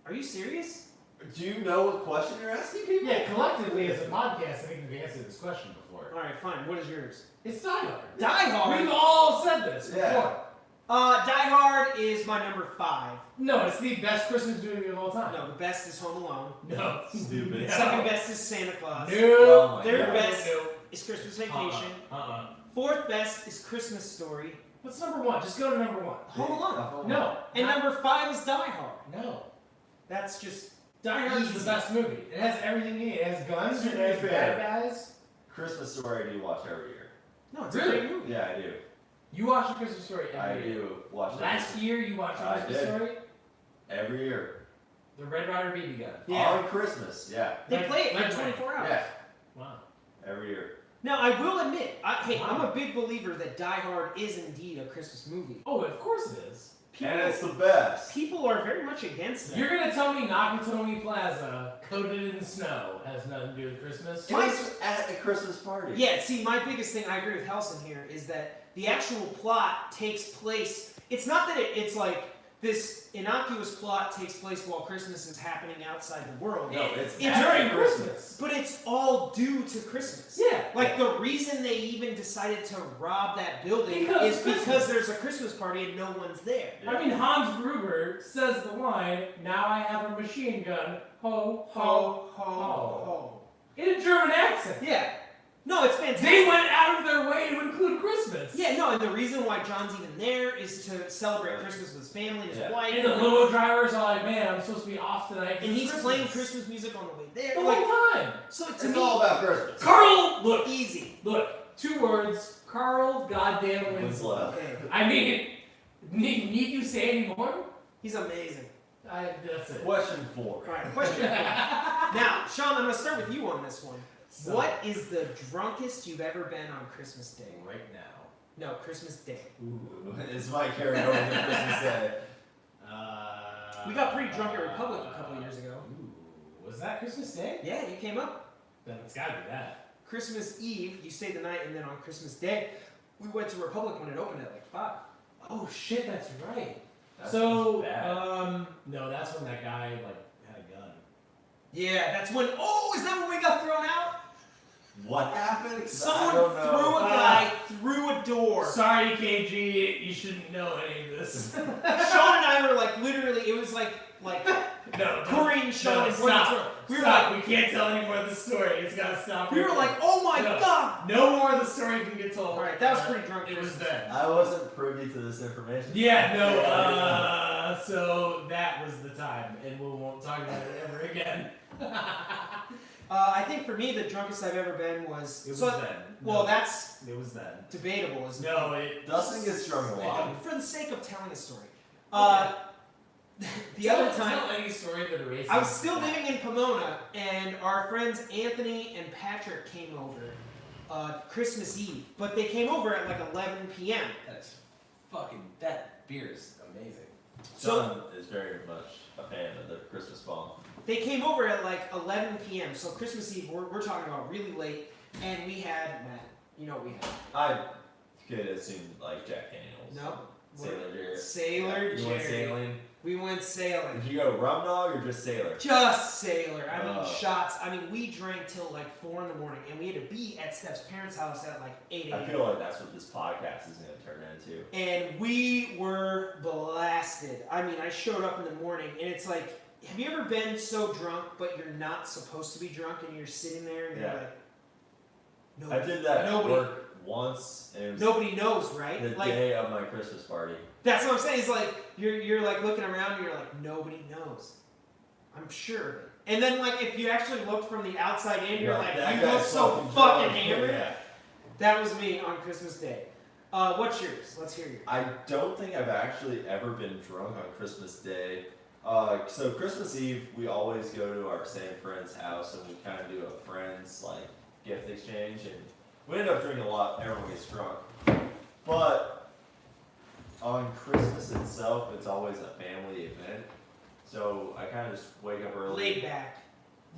Are you serious? Do you know what question you're asking people? Yeah, collectively as a podcast, I think we've answered this question before. All right, fine. What is yours? It's Die Hard. Die Hard. We've all said this before. Yeah. Die Hard is my number 5. No, it's the best Christmas movie of all time. No, the best is Home Alone. No. Stupid. No. Second best is Santa Claus. No. Oh my Third God. best No. is Christmas Vacation. Uh-uh. Fourth best is Christmas Story. What's number 1? Just go to number 1. Home Alone. No. And not- number 5 is Die Hard. No. That's just Die Hard is Easy. the best movie. It has everything you need. It has guns, To it be has fair. bad guys. Christmas Story I do watch every year. no, it's Really? a great movie. Yeah, I do. You watch A Christmas Story I every year. do watch Last year you watched A I Christmas did. Story? every year. The Red Ryder BB gun. Yeah. On Christmas, yeah. They Like- play it like for 24 hours. Yeah. Wow. Every year. Now, I will admit, I'm Wow. a big believer that Die Hard is indeed a Christmas movie. Oh, of course it is. People, And it's the best. people are very much against that. You're gonna tell me Nakatomi Plaza, coated in snow, has nothing to do with Christmas? It was at a Christmas party. Yeah, see, my biggest thing, I agree with Helson here, is that the actual plot takes place. It's not that it's like this innocuous plot takes place while Christmas is happening outside the world. No, it's during Christmas. But it's all due to Christmas. Yeah. Like the reason they even decided to rob that building Because is Christmas. because there's a Christmas party and no one's there. Yeah. I mean, Hans Gruber says the line, "Now I have a machine gun, ho, ho, Ho, ho, ho. in a German accent. Yeah. No, it's fantastic. They went out of their way to include Christmas. Yeah, no, and the reason why John's even there is to celebrate Christmas with his family and his Yeah. wife. And the limo drivers are like, man, I'm supposed to be off tonight. 'cause And he's it's playing Christmas music on the way there. the Like, whole time. so to It's me, all about Christmas. Carl, look, easy. 2 words. Carl goddamn Winslow. Winslow. Okay. I mean, need you say any more? He's amazing. That's it. Question 4. All right, question 4. Now, Sean, I'm going to start with you on this one. So, What is the drunkest you've ever been on Christmas Day? right now? No, Christmas Day. Ooh, this might carry over to Christmas Day. We got pretty drunk at Republic a couple years ago. Ooh, was that Christmas Day? Yeah, you came up. Then it's gotta be that. Christmas Eve, you stayed the night, and then on Christmas Day, we went to Republic when it opened at like 5. Oh shit, that's right. That's So, bad. no, that's when that guy like had a gun. Yeah, that's when. Oh, is that when we got thrown out? What happened? Someone I don't know. threw a guy through a door. Sorry, KG, you shouldn't know any of this. Sean and I were like, literally, it was like No, Corey and Sean and stop. Gordon. We were Stop. like, We can't tell any more of the story. It's gotta stop. we were right like, oh my No. god. no more of the story can get told. All right, that was pretty drunk. It was then. I wasn't privy to this information. Yeah, no, so that was the time, and we won't talk about it ever again. I think for me, the drunkest I've ever been was. It was so, then. well, No, that's it was then. debatable, isn't No, it? it. Dustin gets drunk a lot. For the sake of telling a story. The Tell- other time, tell any story that erases. I was still that. living in Pomona, and our friends Anthony and Patrick came over Christmas Eve. But they came over at like 11 p.m. That's fucking. That beer is amazing. So John is very much a fan of the Christmas bomb. they came over at like 11 p.m. So Christmas Eve, we're talking about really late, and we had Matt. You know what we had? I could assume like Jack Daniels. No. Sailor Jerry. Sailor You went Jerry. sailing? We went sailing. Did you go rum dog or just sailor? Just sailor. I mean, Oh. shots. I mean, we drank till like 4 in the morning, and we had to be at Steph's parents' house at like 8 I a.m. feel like that's what this podcast is going to turn into. And we were blasted. I mean, I showed up in the morning, and it's like, have you ever been so drunk, but you're not supposed to be drunk, and you're sitting there, and Yeah. you're like, I nobody, did that at nobody- work once, and it was nobody knows, right? the Like, day of my Christmas party. that's what I'm saying. It's like you're like looking around, and you're like, nobody knows. I'm sure of it. And then like if you actually looked from the outside in, you're like, that you guy's look so drunk. fucking hammered. Yeah. That was me on Christmas Day. What's yours? Let's hear yours. I don't think I've actually ever been drunk on Christmas Day. So Christmas Eve, we always go to our same friend's house, and we kind of do a friends like gift exchange, and we end up drinking a lot. Everyone gets drunk, but on Christmas itself, it's always a family event. So I kind of just wake up early. Laid back.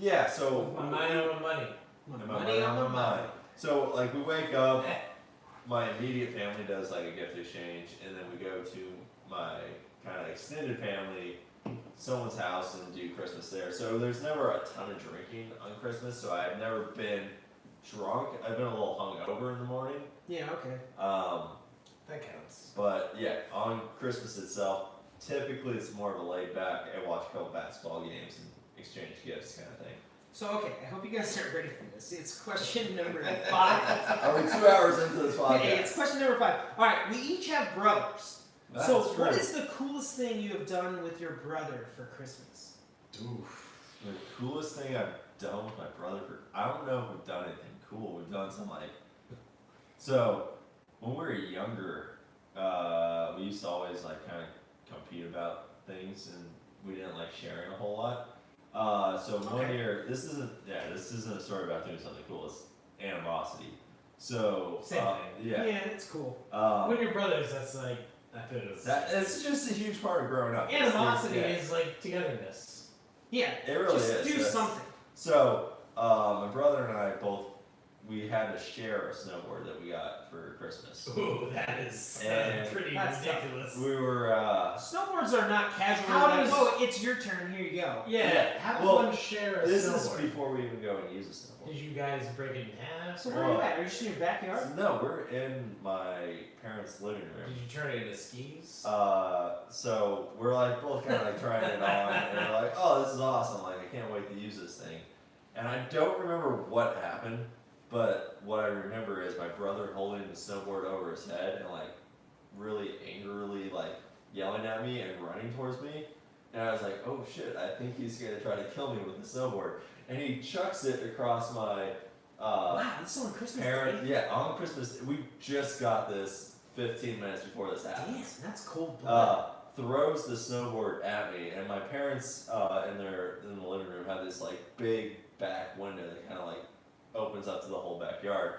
Yeah. So My mind on my money. And my money on my mind. So like we wake up, my immediate family does like a gift exchange, and then we go to my kind of extended family, someone's house, and do Christmas there. So there's never a ton of drinking on Christmas, so I've never been drunk. I've been a little hungover in the morning. Yeah, okay. That counts. But yeah, on Christmas itself, typically it's more of a laid back, I watch a couple basketball games and exchange gifts kind of thing. So, okay, I hope you guys are ready for this. It's question number 5. Are we 2 hours into this podcast? Hey, it's question number 5. All right, we each have brothers. That's so, true. what is the coolest thing you have done with your brother for Christmas? Oof. The coolest thing I've done with my brother I don't know if we've done anything cool. We've done some like, so when we were younger, we used to always like kind of compete about things, and we didn't like sharing a whole lot. So one Okay. year, this isn't a story about doing something cool. It's animosity. So Same thing. yeah. it's cool. When you're brothers, that's like, I feel it's. It's just a huge part of growing up. Animosity Yeah. is like togetherness. Yeah, It really just is. do That's- something. So, my brother and I both we had to share a snowboard that we got for Christmas. Ooh, that is And pretty that's ridiculous. We were Snowboards are not casual. How like, does- oh, it's your turn. Here you go. Yeah, how does Well, one share a this is snowboard? before we even go and use a snowboard. Did you guys break it in half? So or- where are you at? Are you just in your backyard? No, we're in my parents' living room. Did you turn it into skis? So we're like both kind of like trying it on, and we're like, oh, this is awesome! Like I can't wait to use this thing. And I don't remember what happened, but what I remember is my brother holding the snowboard over his head and like really angrily like yelling at me and running towards me. And I was like, oh shit! I think he's gonna try to kill me with the snowboard. And he chucks it across my Wow, this is on Christmas parent. Day. Yeah, on Christmas. We just got this 15 minutes before this happened. Damn, that's cold blood. Throws the snowboard at me, and my parents in the living room have this like big back window that kind of like opens up to the whole backyard.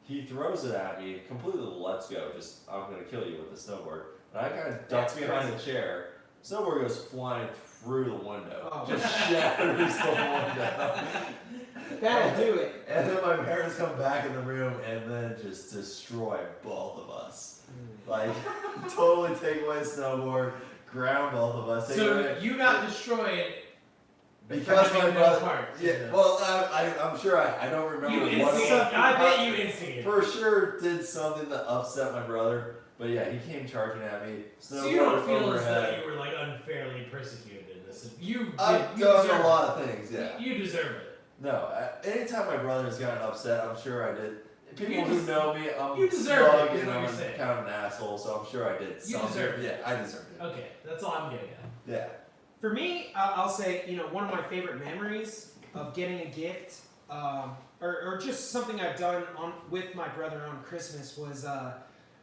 He throws it at me, completely lets go, just I'm gonna kill you with the snowboard. And I kind of duck behind the chair. Snowboard goes flying through the window, Oh. just shatters the window. That'll do it. And then my parents come back in the room and then just destroy both of us. Like, totally take away the snowboard, ground both of us. Take So away, you got destroyed because for my having no brother. part. Yeah, well, I'm sure I don't remember You what instigated. I bet you instigated. for sure did something that upset my brother. But yeah, he came charging at me. So you don't Snowboard feel as though overhead. you were like unfairly persecuted in this. You I've you done deserve a lot of things, yeah. it. You deserve it. No, anytime my brother has gotten upset, I'm sure I did. People You who des- know me, I'm you deserve smug it, is and what I'm you're saying. kind of an asshole, so I'm sure I did You something. deserve it. Yeah, I deserved it. Okay, that's all I'm getting at. Yeah. For me, I'll say, one of my favorite memories of getting a gift, or just something I've done with my brother on Christmas was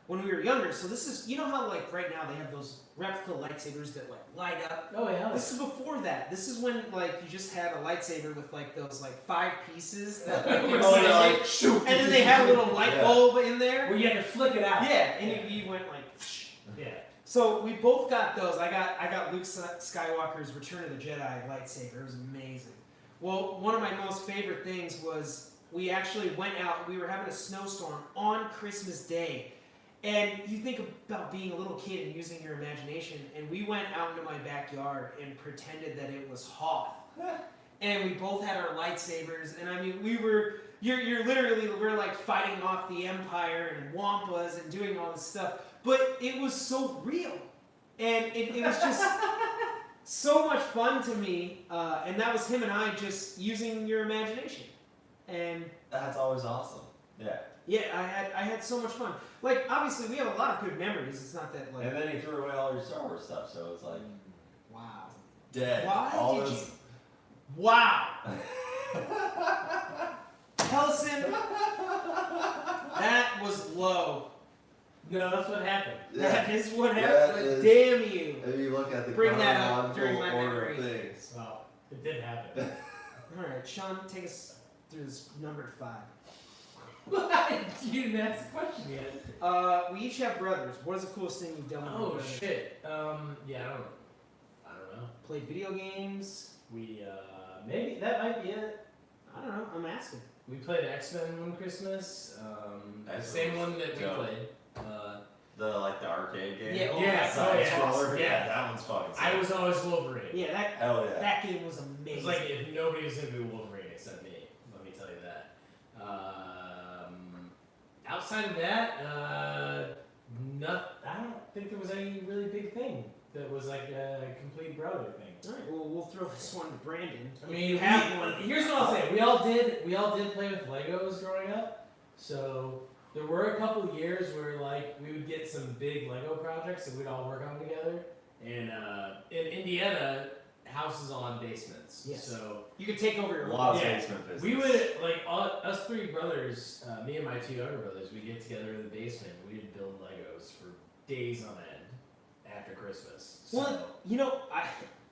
when we were younger. So this is, how like right now they have those replica lightsabers that like light up. Oh yeah. This is before that. This is when like you just had a lightsaber with like those like 5 pieces that like, you Oh, extended, yeah, like, shoot. and then they had a little light Yeah. bulb in there. Where you had to flick it out. Yeah, and you went like. Yeah. So we both got those. I got Luke Skywalker's Return of the Jedi lightsaber. It was amazing. Well, one of my most favorite things was we actually went out. We were having a snowstorm on Christmas Day, and you think about being a little kid and using your imagination. And we went out into my backyard and pretended that it was Hoth, and we both had our lightsabers. And I mean, you're literally we're like fighting off the Empire and Wampas and doing all this stuff. But it was so real, and it was just so much fun to me, and that was him and I just using your imagination, and That's always awesome. Yeah. yeah, I had so much fun. Like obviously we have a lot of good memories. It's not that like And then he threw away all your Star Wars stuff, so it's like wow, dead. why all did those... you? Wow, Hellison, that was low. No, that's what happened. That is what That happened. is- Damn you! If you look at the Bring that up chronological during my order of memory. things. Well, it did happen. All right, Sean, take us through this number 5. You didn't ask the question yet. We each have brothers. What is the coolest thing you've done with your Oh brother? shit. Yeah, I don't know. Played video games. We maybe that might be it. I don't know. I'm asking. We played X-Men one Christmas. The X-Men same one that we dope. played. The arcade game. Yeah, oh Yeah, my God, oh, that's yeah. awesome. Scroller? Yeah. That one's fucking sick. I was always Wolverine. Yeah, Hell yeah. that game was It amazing. was like if nobody was gonna be Wolverine except me. Let me tell you that. Outside of that, I don't think there was any really big thing that was like a complete brother thing. All right, well, we'll throw this one to Brandon. I If mean, you have one. Here's what I'll say: we all did play with Legos growing up. So there were a couple years where like we would get some big Lego projects that we'd all work on together. And in Indiana, houses on basements. Yes. So You could take over your A lot of Yeah. basement business. we would like us 3 brothers, me and my 2 younger brothers. We'd get together in the basement. We'd build Legos for days on end after Christmas. So, Well,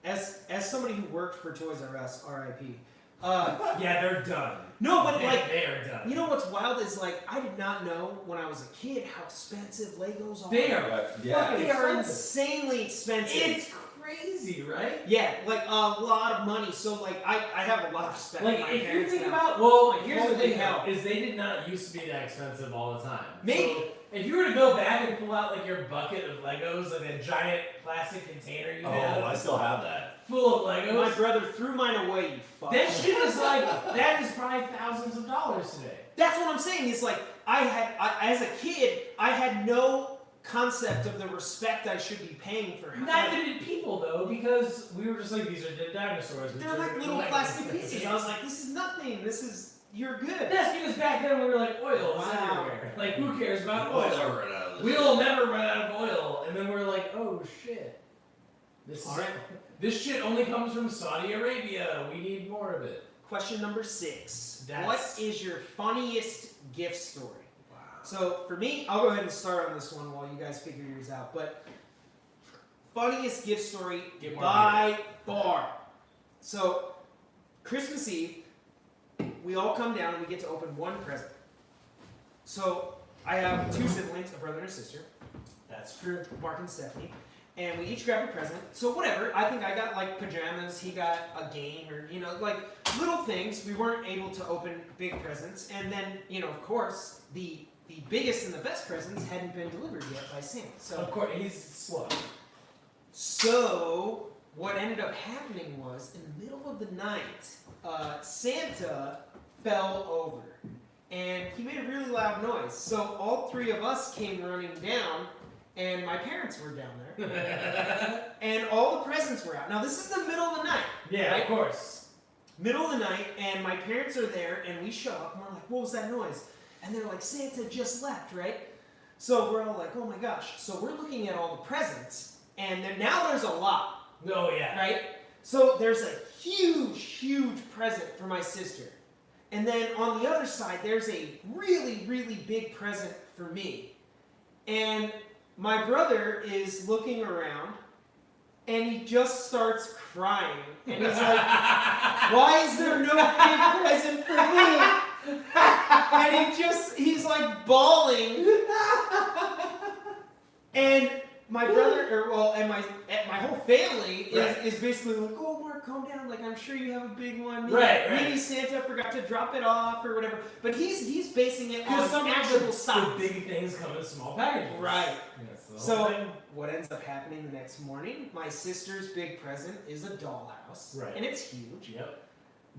as somebody who worked for Toys R Us, R.I.P. yeah, they're done. No, but like they are done. you know what's wild is like I did not know when I was a kid how expensive Legos are. They are Yeah. They are expensive. insanely expensive. It's crazy, right? Yeah, like a lot of money. So like I have a lot of respect Like for my if you parents think now. about, well, Like, here's the holy thing hell. though, is they did not used to be that expensive all the time. Maybe. So if you were to go back and pull out like your bucket of Legos, like a giant plastic container you Oh, have I still have that. full of Legos, My brother threw mine away, you fuck. that shit is like, that is probably thousands of dollars today. That's what I'm saying. Is like as a kid, I had no concept of the respect I should be paying for. Neither did people though, because we were just like, these are dead dinosaurs. They're like little plastic pieces. I was like, this is nothing. This is you're good. That's because back then we were like, oil is Wow. everywhere. Like, who cares about Boys oil? are running out of this. We'll never run out of oil. And then we're like, oh shit. This shit only comes from Saudi Arabia. We need more of it. Question number 6. That's- What is your funniest gift story? Wow. So for me, I'll go ahead and start on this one while you guys figure yours out. But funniest gift story Get more by far. So Christmas Eve, we all come down and we get to open one present. So I have 2 siblings, a brother and a sister, That's true. Mark and Stephanie, and we each grabbed a present. So whatever, I think I got like pajamas, he got a game, or like little things. We weren't able to open big presents, and then of course the biggest and the best presents hadn't been delivered yet by Santa. Of course, he's slow. So what ended up happening was, in the middle of the night, Santa fell over, and he made a really loud noise. So all 3 of us came running down, and my parents were down there, and all the presents were out. Now this is the middle of the night. Yeah, right? of course. Middle of the night, and my parents are there, and we show up, and we're like, what was that noise? And they're like, Santa just left, right? So we're all like, oh my gosh. So we're looking at all the presents, and then now there's a lot. Oh yeah. Right? So there's a huge, huge present for my sister. And then on the other side, there's a really, really big present for me. And my brother is looking around, and he just starts crying. And he's like, why is there no big present for me? And he's like bawling. And my brother, and my whole family is basically like, oh, Mark, calm down. Like, I'm sure you have a big one. Maybe Santa forgot to drop it off or whatever. But he's basing it on some actual the size. big things come in small packages. Right. Yes, So what ends up happening the next morning? My sister's big present is a dollhouse, Right. and it's huge. Yep.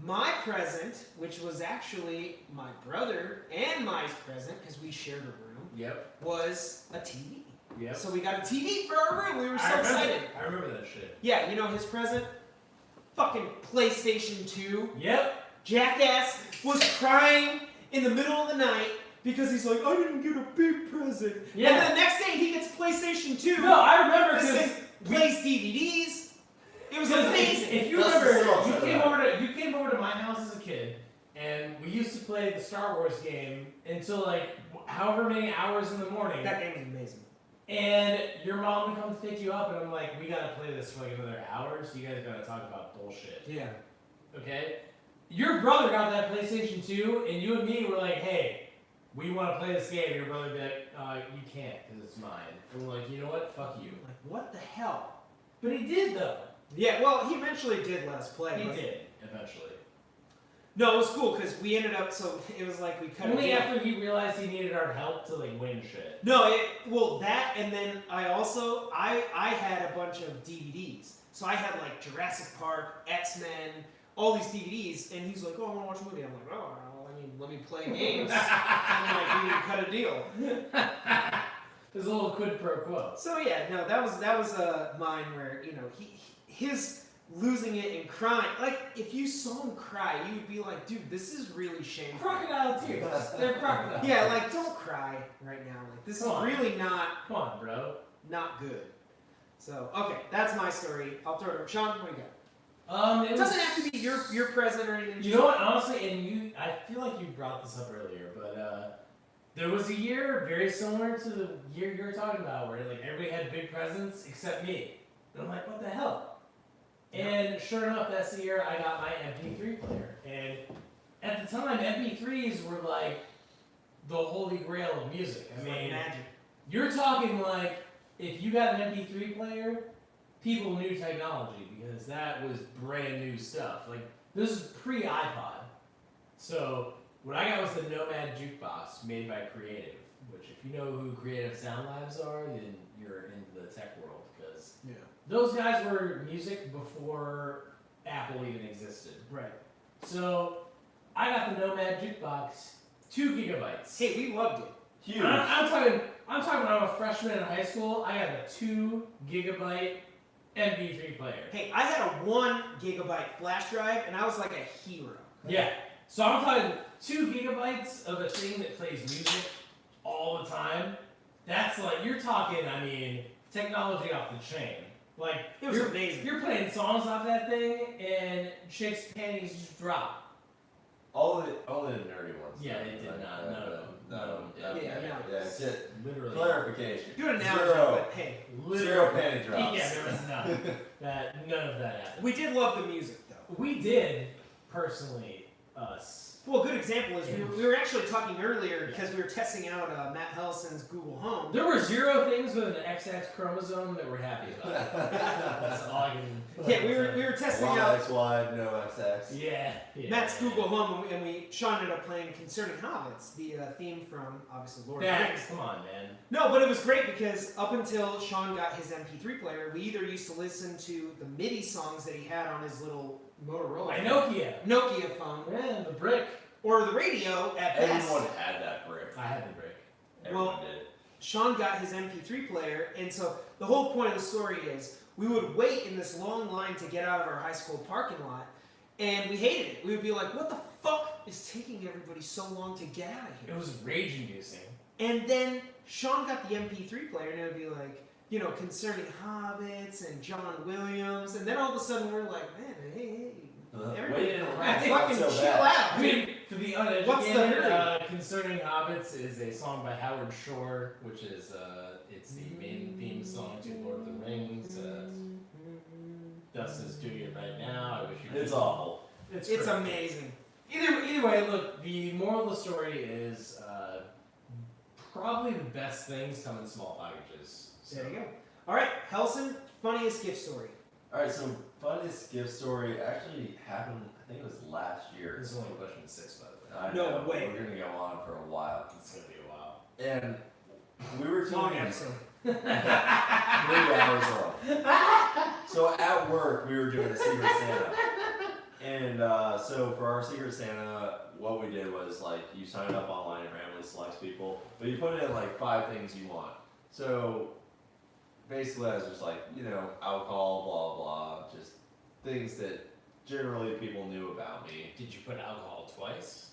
My present, which was actually my brother and my present because we shared a room, Yep. was a TV. Yep. So we got a TV for our room. We were so I remember, excited. I remember that shit. Yeah, his present? Fucking PlayStation 2. Yep. Jackass was crying in the middle of the night because he's like, I didn't get a big present. Yeah. And then the next day he gets PlayStation 2. No, I remember This because thing plays DVDs. It was amazing. If you That's remember, the you came over to my house as a kid, and we used to play the Star Wars game until like however many hours in the morning. That game was amazing. And your mom would come to pick you up, and I'm like, we gotta play this for like another hour, so you guys gotta talk about bullshit. Yeah. Okay? Your brother got that PlayStation 2, and you and me were like, hey, we want to play this game. Your brother would be like, you can't, because it's mine. And we're like, you know what? Fuck you. Like, what the hell? But he did, though. Yeah, well, he eventually did let us play. He but- did, eventually. No, it was cool because we ended up, so it was like we cut Only a deal. after he realized he needed our help to, like, win shit. No, well, that, and then I also, I had a bunch of DVDs. So I had, like, Jurassic Park, X-Men, all these DVDs, and he's like, oh, I want to watch a movie. I'm like, oh, well, let me play games. And, like, we cut a deal. There's a little quid pro quo. So, yeah, no, that was mine where, his losing it and crying. Like, if you saw him cry, you would be like, dude, this is really shameful. Crocodile tears. They're crocodile. Yeah, like, don't cry right now. Like, this is really Come on, bro. not good. So, okay, that's my story. I'll throw it over. Sean, what do you got? It doesn't have to be your present or anything. You know what? Honestly, I feel like you brought this up earlier, but there was a year very similar to the year you were talking about, where like everybody had big presents except me. And I'm like, what the hell? And sure enough, that's the year I got my MP3 player. And at the time, MP3s were like the holy grail of music. I mean, magic. you're talking like if you got an MP3 player, people knew technology because that was brand new stuff. Like, this is pre-iPod. So, what I got was the Nomad Jukebox made by Creative, which if you know who Creative Sound Labs are, then you're in the tech world because those guys were music before Apple even existed. Right. So, I got the Nomad Jukebox, 2 gigabytes. Hey, we loved it. Huge. I'm talking when I'm a freshman in high school, I had a 2 gigabyte MP3 player. Hey, I had a 1 gigabyte flash drive, and I was like a hero. Yeah. So I'm talking 2 gigabytes of a thing that plays music all the time. That's like, you're talking, I mean, technology off the chain. Like, It was amazing. You're playing songs off that thing, and chicks' panties just drop. Only the nerdy ones. Yeah, they did not. None of them. Yeah, no. Yeah, shit. Literally. Clarification. Good analogy, Zero. but hey, Zero panty drops. Yeah, there was none. None of that happened. we did love the music, though. We did, personally, us. Well, a good example is we were actually talking earlier because we were testing out Matt Hellison's Google Home. There were 0 things with an XX chromosome that we're happy about. That's all I can. Yeah, we were testing Long out XY, no XX. Yeah. Matt's Google Home, and Sean ended up playing Concerning Hobbits, the theme from, obviously, Lord of the Rings. Come on, man. No, but it was great because up until Sean got his MP3 player, we either used to listen to the MIDI songs that he had on his little Motorola My phone, Nokia. phone, Man, the brick. or the radio at best. Everyone had that brick. I had the brick. Everyone did. Sean got his MP3 player, and so the whole point of the story is we would wait in this long line to get out of our high school parking lot, and we hated it. We would be like, what the fuck is taking everybody so long to get out of It here? was rage-inducing. And then Sean got the MP3 player, and it would be like, you know, Concerning Hobbits and John Williams, and then all of a sudden we're like, man, hey, everybody Wait, fucking so chill bad. out, dude. For the What's the uneducated, hurry? Concerning Hobbits is a song by Howard Shore, which is it's the main theme song to Lord of the Rings. Dustin's doing it right now. I wish you. It's awful. It's crazy. amazing. Either way, look. The moral of the story is probably the best things come in small packages. So. There you go. All right, Helson, funniest gift story. Alright, so funniest gift story actually happened, I think it was last year. This is only question 6, by the way. I No know, way. We're gonna go on for a while. It's gonna be a while. And we were Long tuning in episode. 3 hours long. So at work, we were doing a Secret Santa. And so for our Secret Santa, what we did was like you sign up online and randomly selects people, but you put in like 5 things you want. So basically, I was just like, you know, alcohol, blah blah, just things that generally people knew about me. Did you put alcohol twice?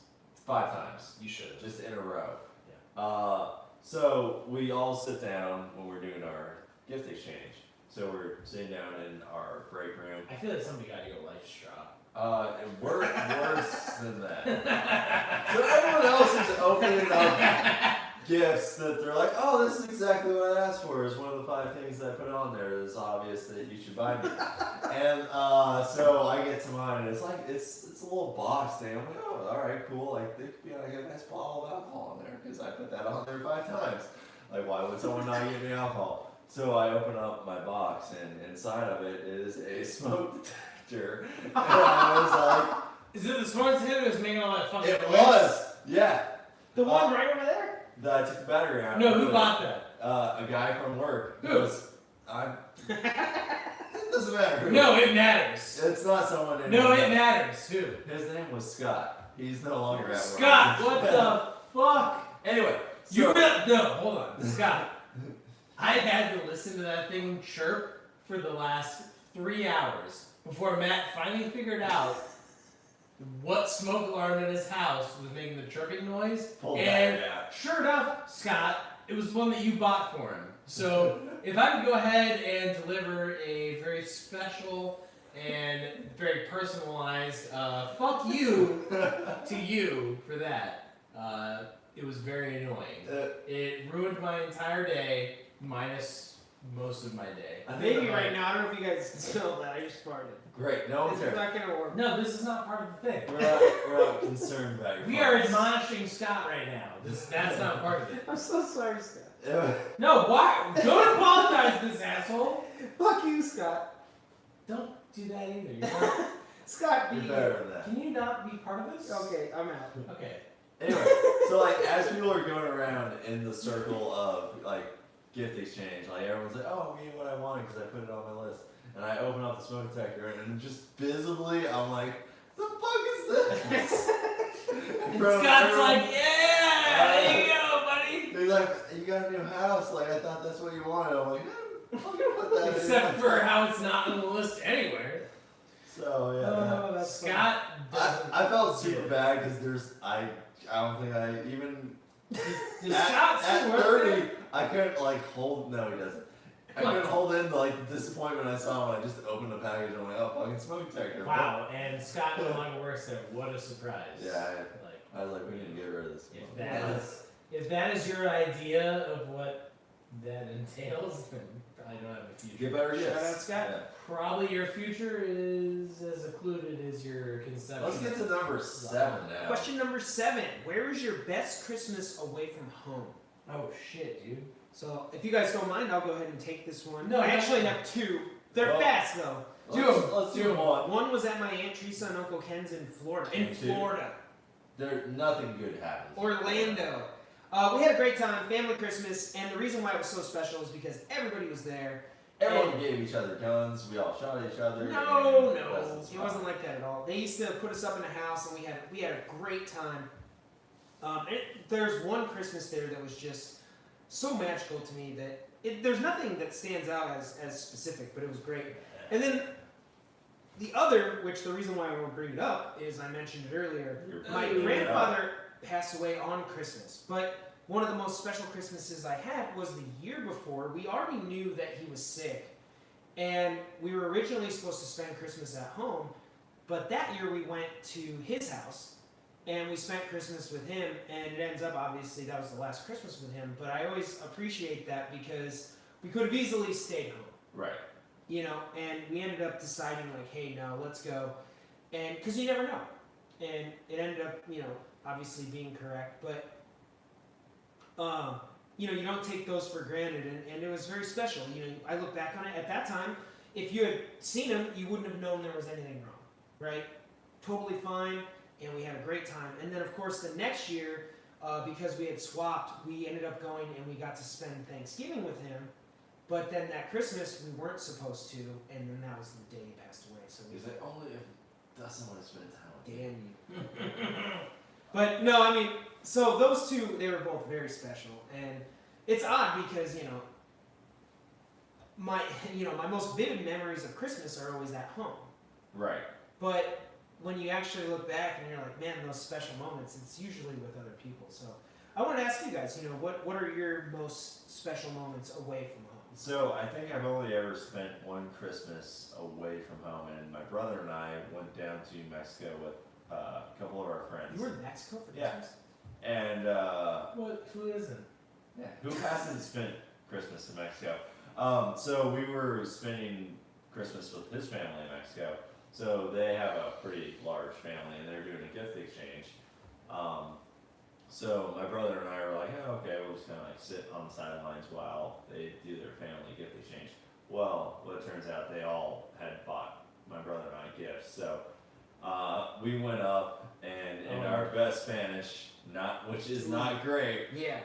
5 times, You should have. just in a row. Yeah. So we all sit down when we're doing our gift exchange. So we're sitting down in our break room. I feel like somebody got you a life straw. And worse than that. So everyone else is opening up gifts that they're like, oh, this is exactly what I asked for. Is one of the 5 things that I put on there. It's obvious that you should buy me. And so I get to mine, and it's like it's a little box thing. I'm like, oh, all right, cool. Like there could be like a nice bottle of alcohol in there because I put that on there 5 times. Like why would someone not give me alcohol? So I open up my box, and inside of it is a smoke detector. And I was like, Is it the smart kid who's making all that fucking it noise? was, yeah. The one right over there? That I took the battery out. No, who bought that? A guy from work. Who? It doesn't matter. Who. No, it matters. It's not someone in No, here. it matters. Who? His name was Scott. He's no longer at work. Scott, what the fuck? Anyway, You so, really, no, hold on. Scott, I had to listen to that thing chirp for the last 3 hours before Matt finally figured out what smoke alarm in his house was making the chirping noise. pull the And battery out. sure enough, Scott, it was the one that you bought for him. So if I could go ahead and deliver a very special and very personalized fuck you to you for that, it was very annoying. It ruined my entire day, minus most of my day. I think Maybe that right might- now, I don't know if you guys smell that. I just farted. Great. No one This is cares. not gonna work. No, this is not part of the thing. We're not concerned about your We are farts. admonishing Scott right now. That's not part of it. I'm so sorry, Scott. No, why? Don't apologize to this asshole. Fuck you, Scott. Don't do that either. You're not, Scott, You're be better than that. can you not be part of this? Okay, I'm out. Okay. Anyway, so like as people are going around in the circle of like gift exchange, like everyone's like, "Oh, I'm getting what I wanted because I put it on my list," and I open up the smoke detector and just visibly, I'm like, "The fuck is this?" And In front of Scott's everyone. like, yeah, there you go, buddy. He's like, "You got a new house? Like I thought that's what you wanted." I'm like, "I'm gonna put that." Except in. for how it's not on the list anywhere. So yeah. Oh, that's Scott doesn't. I felt super get it. bad because I don't think I even Does at, Scott at still work 30 there? I couldn't like hold. No, he doesn't. I couldn't hold in like the disappointment I saw when I just opened the package and I'm like, oh, fucking smoke detector. Wow, and Scott no longer works there. What a surprise. Yeah, Like, I was like, we need to get rid of this. if that is your idea of what that entails, then I don't have a future. Get better Shout gifts. out, Scott. Yeah. Probably your future is as occluded as your conception. Let's get to number 7 now. Question number 7. Where is your best Christmas away from home? Oh shit, dude. So, if you guys don't mind, I'll go ahead and take this one. No, I no, actually no. have 2. They're Well- fast though. Let's do one. One was at my Aunt Teresa and Uncle Ken's in Florida. In Two. Florida. There, nothing good happens. Orlando. We had a great time, family Christmas, and the reason why it was so special is because everybody was there. Everyone gave each other guns. We all shot at each other. No, and no, presents it were wasn't like that at all. They used to put us up in a house, and we had a great time. There's one Christmas there that was just so magical to me that there's nothing that stands out as specific, but it was great. And then the other, which the reason why I won't bring it up is I mentioned it earlier. My grandfather passed away on Christmas, but one of the most special Christmases I had was the year before. We already knew that he was sick, and we were originally supposed to spend Christmas at home, but that year we went to his house, and we spent Christmas with him, and it ends up, obviously, that was the last Christmas with him, but I always appreciate that because we could have easily stayed home. Right. You know, and we ended up deciding like, hey, no, let's go, and because you never know, and it ended up, you know, obviously being correct, but you know, you don't take those for granted, and it was very special. You know, I look back on it at that time. If you had seen him, you wouldn't have known there was anything wrong, right? Totally fine, and we had a great time. And then, of course, the next year, because we had swapped, we ended up going and we got to spend Thanksgiving with him. But then that Christmas, we weren't supposed to, and then that was the day he passed away. So we He's like, only if doesn't want to spend time with damn you. But no, I mean, so those two, they were both very special, and it's odd because you know, my most vivid memories of Christmas are always at home. Right. But when you actually look back and you're like, man, those special moments, it's usually with other people. So I want to ask you guys, you know, what are your most special moments away from home? So I think I've only ever spent one Christmas away from home, and my brother and I went down to Mexico with a couple of our friends. You were in Mexico for Yeah. Christmas? And What? Who isn't? yeah, who hasn't spent Christmas in Mexico? So we were spending Christmas with his family in Mexico. So they have a pretty large family, and they're doing a gift exchange. So my brother and I were like, oh, okay, we'll just kind of like sit on the sidelines while they do their family gift exchange. Well, it turns out they all had bought my brother and I gifts. So we went up and in our best Spanish, which is not great, Yeah.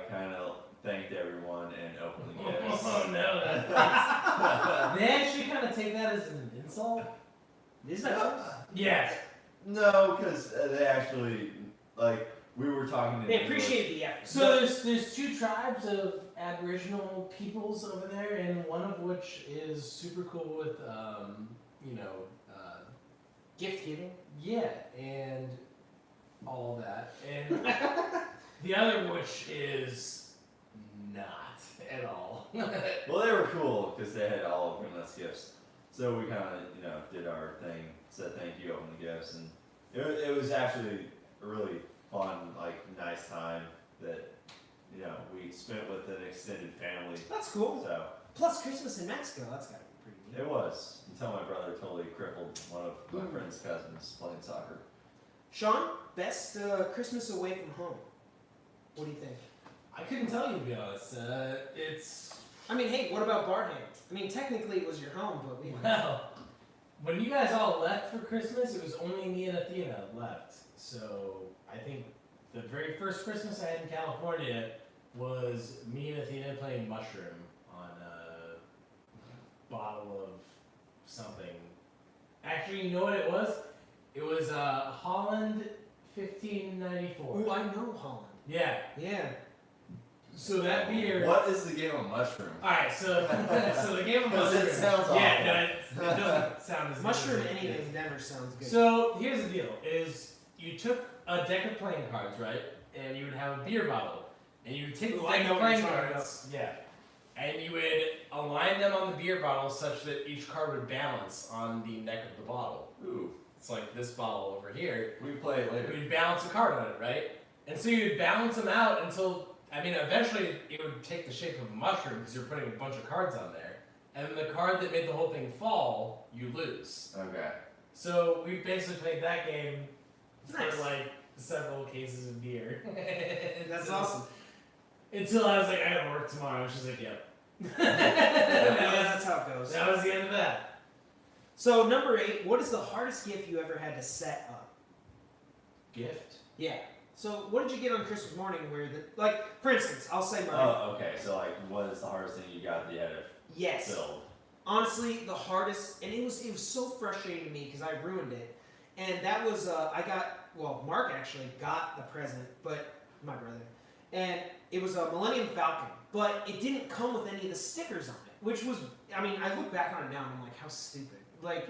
kind of thanked everyone and opened the gifts. Oh no, they actually kind of take that as an insult. Is that Yeah. No, because they actually, like, we were talking in They English. appreciate the effort. So there's two tribes of Aboriginal peoples over there, and one of which is super cool with you know Gift giving. yeah, and all of that, and the other which is not at all. Well, they were cool because they had all given us gifts. So we kind of, did our thing, said thank you, opened the gifts, and it was actually a really fun, nice time that, we spent with an extended family. That's cool. So Plus Christmas in Mexico, that's gotta be pretty neat. It was until my brother totally crippled one of my friend's cousins playing soccer. Sean, best Christmas away from home. What do you think? I couldn't tell you, to be honest. It's I mean, hey, what about Barham? I mean, technically it was your home, but we. well, when you guys all left for Christmas, it was only me and Athena left. So I think the very first Christmas I had in California was me and Athena playing Mushroom on a bottle of something. Actually, you know what it was? It was Holland 1594. Oh, I know Holland. Yeah. Yeah. So that beer. What is the game of mushroom? All right, so the game of Because Mushroom. it sounds yeah, awful. no, it doesn't sound as Mushroom good as it is. anything never sounds good. So here's the deal: is you took a deck of playing cards, right, and you would have a beer bottle, and you would take the Ooh, I deck know of what you're playing talking cards, yeah, and you would align them on the beer bottle such that each card would balance on the neck of the bottle. Ooh, It's like this bottle over here. we can play it later. You'd balance a card on it, right? And so you'd balance them out until, I mean, eventually it would take the shape of a mushroom because you're putting a bunch of cards on there. And then the card that made the whole thing fall, you lose. Okay. So we basically played that game Nice. for like several cases of beer. That's So- awesome. Until I was like, I gotta work tomorrow. And she's like, yep. Yeah, that's how it goes. That was the end of that. So number 8, what is the hardest gift you ever had to set up? Gift? Yeah. So what did you get on Christmas morning where like, for instance, I'll say mine. Oh, okay. So like, what is the hardest thing you got the edit Yes. build? Honestly, the hardest, and it was so frustrating to me because I ruined it. And that was Mark actually got the present, but my brother, and it was a Millennium Falcon, but it didn't come with any of the stickers on it, which was, I mean, I look back on it now and I'm like, how stupid. Like,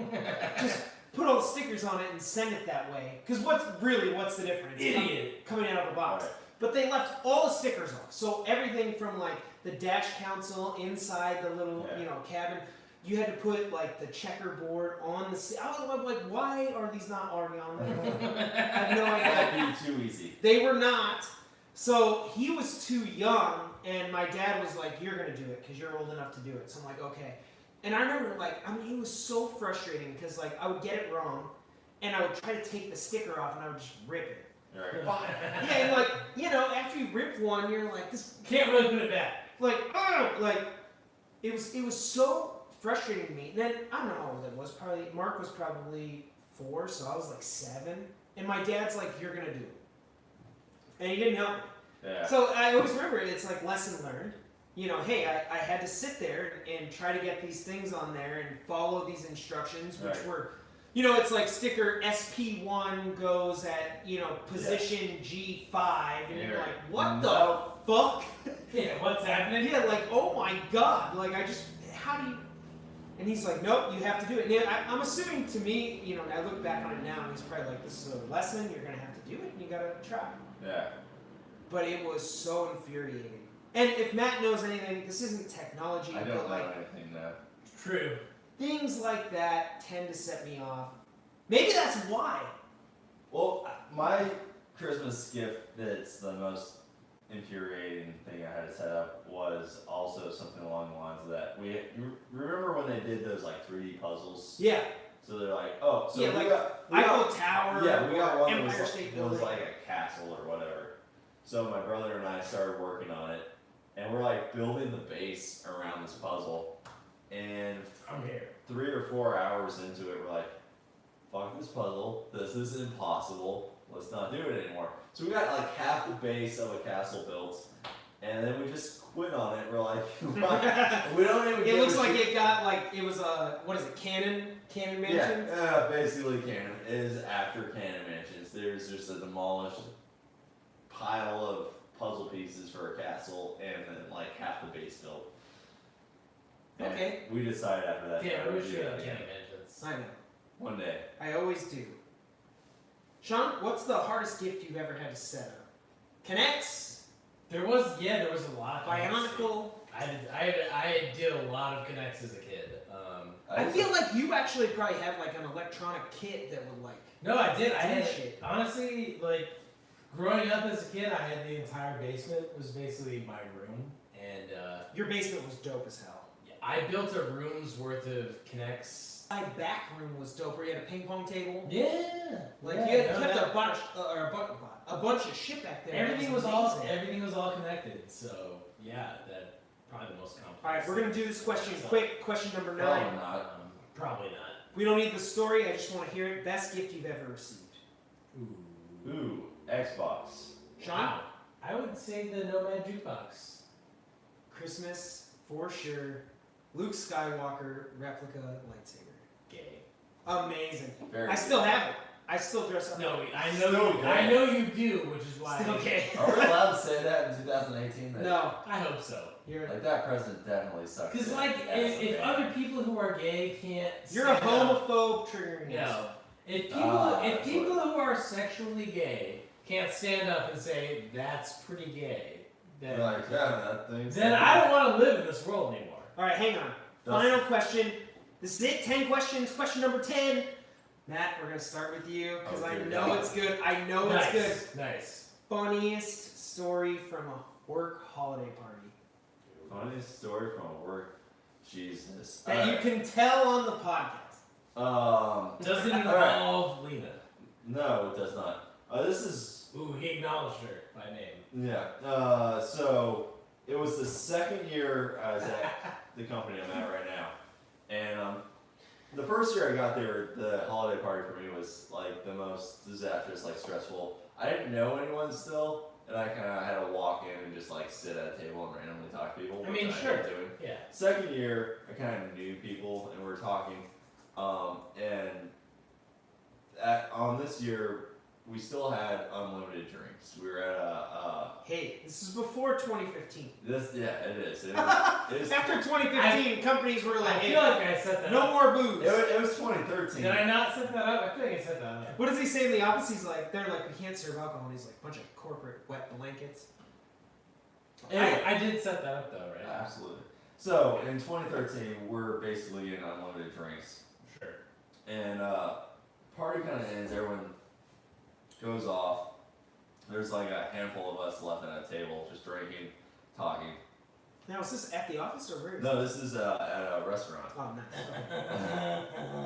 just put all the stickers on it and send it that way. Because what's the difference? Idiot. Coming out of a box. Right. But they left all the stickers off. So everything from like the dash console inside the little, cabin, you had to put like the checkerboard on the. I was like, why are these not already on there? I have no idea. That'd be too easy. They were not. So he was too young, and my dad was like, "You're gonna do it because you're old enough to do it." So I'm like, "Okay." And I remember, it was so frustrating because I would get it wrong, and I would try to take the sticker off, and I would just rip it. Right. Yeah, and after you rip one, you're like, this Can't really put it back. it was so frustrating to me. Then I don't know how old I was. Probably Mark was probably 4, so I was like 7, and my dad's like, "You're gonna do it," and he didn't help me. Yeah. So I always remember it's like lesson learned. Hey, I had to sit there and try to get these things on there and follow these instructions, which Right. were, it's like sticker SP1 goes at, position G5, and you're Yeah. like, what No. the fuck? Yeah, what's happening? Yeah, like, oh my god, how do you, and he's like, nope, you have to do it. And I'm assuming to me, I look back on it now, and he's probably like, this is a lesson, you're going to have to do it, and you got to try. Yeah. But it was so infuriating. And if Matt knows anything, this isn't technology, I but don't know anything though. True. things like that tend to set me off. Maybe that's why. Well, my Christmas gift that's the most infuriating thing I had to set up was also something along the lines of that. You remember when they did those 3D puzzles? Yeah. So they're like, oh, so Yeah, we like got Eiffel Tower. yeah, we got one Empire that was, State it was Building. like a castle or whatever. So my brother and I started working on it, and we're building the base around this puzzle, and I'm here. 3 or 4 hours into it, we're like, fuck this puzzle, this is impossible, let's not do it anymore. So we got half the base of a castle built, and then we just quit on it. We're like, we don't even It give looks a like shit. it got it was a, what is it, Cannon Mansion? Yeah, basically Canon is after Canon Mansions. There's just a demolished pile of puzzle pieces for a castle, and then half the base built. And Okay. we decided after that. Yeah, to we never do should that have again. Candy Mansions. I know. One day. I always do. Sean, what's the hardest gift you've ever had to set up? Connects? There was a lot. Of Bionicle? I did a lot of connects as a kid. I feel like you actually probably had an electronic kit that would No, I did. I do had shit. honestly growing up as a kid. I had the entire basement was basically my room, and Your basement was dope as hell. yeah, I built a room's worth of Connects. My back room was dope. Where you had a ping pong table. Yeah. Like yeah, you had no, kept that- a bunch of shit back there. Everything That was amazing. all connected. So yeah, that probably the most complex. All right, we're gonna do this question So, quick. Question number 9. Probably not. Probably not. We don't need the story. I just want to hear it. Best gift you've ever received. Ooh, Xbox. Sean? Wow. I would say the Nomad Jukebox. Christmas for sure. Luke Skywalker replica lightsaber. Gay. Amazing. Very I still have it. I still dress up. No, I Still know. gay. I know you do, which is why. Still gay. Are we allowed to say that in 2018? That, No, I hope so. you're Like that president definitely sucks. Because dick like, as a if man. other people who are gay can't. you're a stand up- homophobe triggering us. No. If people, That's who are sexually gay can't stand up and say that's pretty gay, then, You're like, yeah, that thing's. then I don't want to live in this world anymore. All right, hang on. Final question. This is it. 10 questions. Question number 10. Matt, we're gonna start with you because I Okay. know it's good. I know it's good. Nice. Funniest story from a work holiday party Funniest story from work. Jesus. that you can tell on the podcast. Does it Alright. involve Lena? No, it does not. This is Ooh, he acknowledged her by name. yeah. So it was the second year I was at the company I'm at right now, and the first year I got there, the holiday party for me was like the most disastrous, like stressful. I didn't know anyone still, and I kind of had to walk in and just like sit at a table and randomly talk to people. I which mean, ended sure. up doing. Yeah. Second year, I kind of knew people and we were talking, and on this year, we still had unlimited drinks. We were at Hey, this is before 2015. this, yeah, it is. It is After 2015, companies were like, I hey, feel like I set that no up. more booze. it was 2013. Did I not set that up? I feel like I set that up. What does he say in the opposite? He's like, they're like, we can't serve alcohol. And he's like, bunch of corporate wet blankets. Anyway. I did set that up though, right? Absolutely. So in 2013, we're basically getting unlimited drinks, Sure. and party kind of ends. Everyone goes off. There's like a handful of us left at a table, just drinking, talking. Now, is this at the office or where is No, this is at a restaurant. Oh,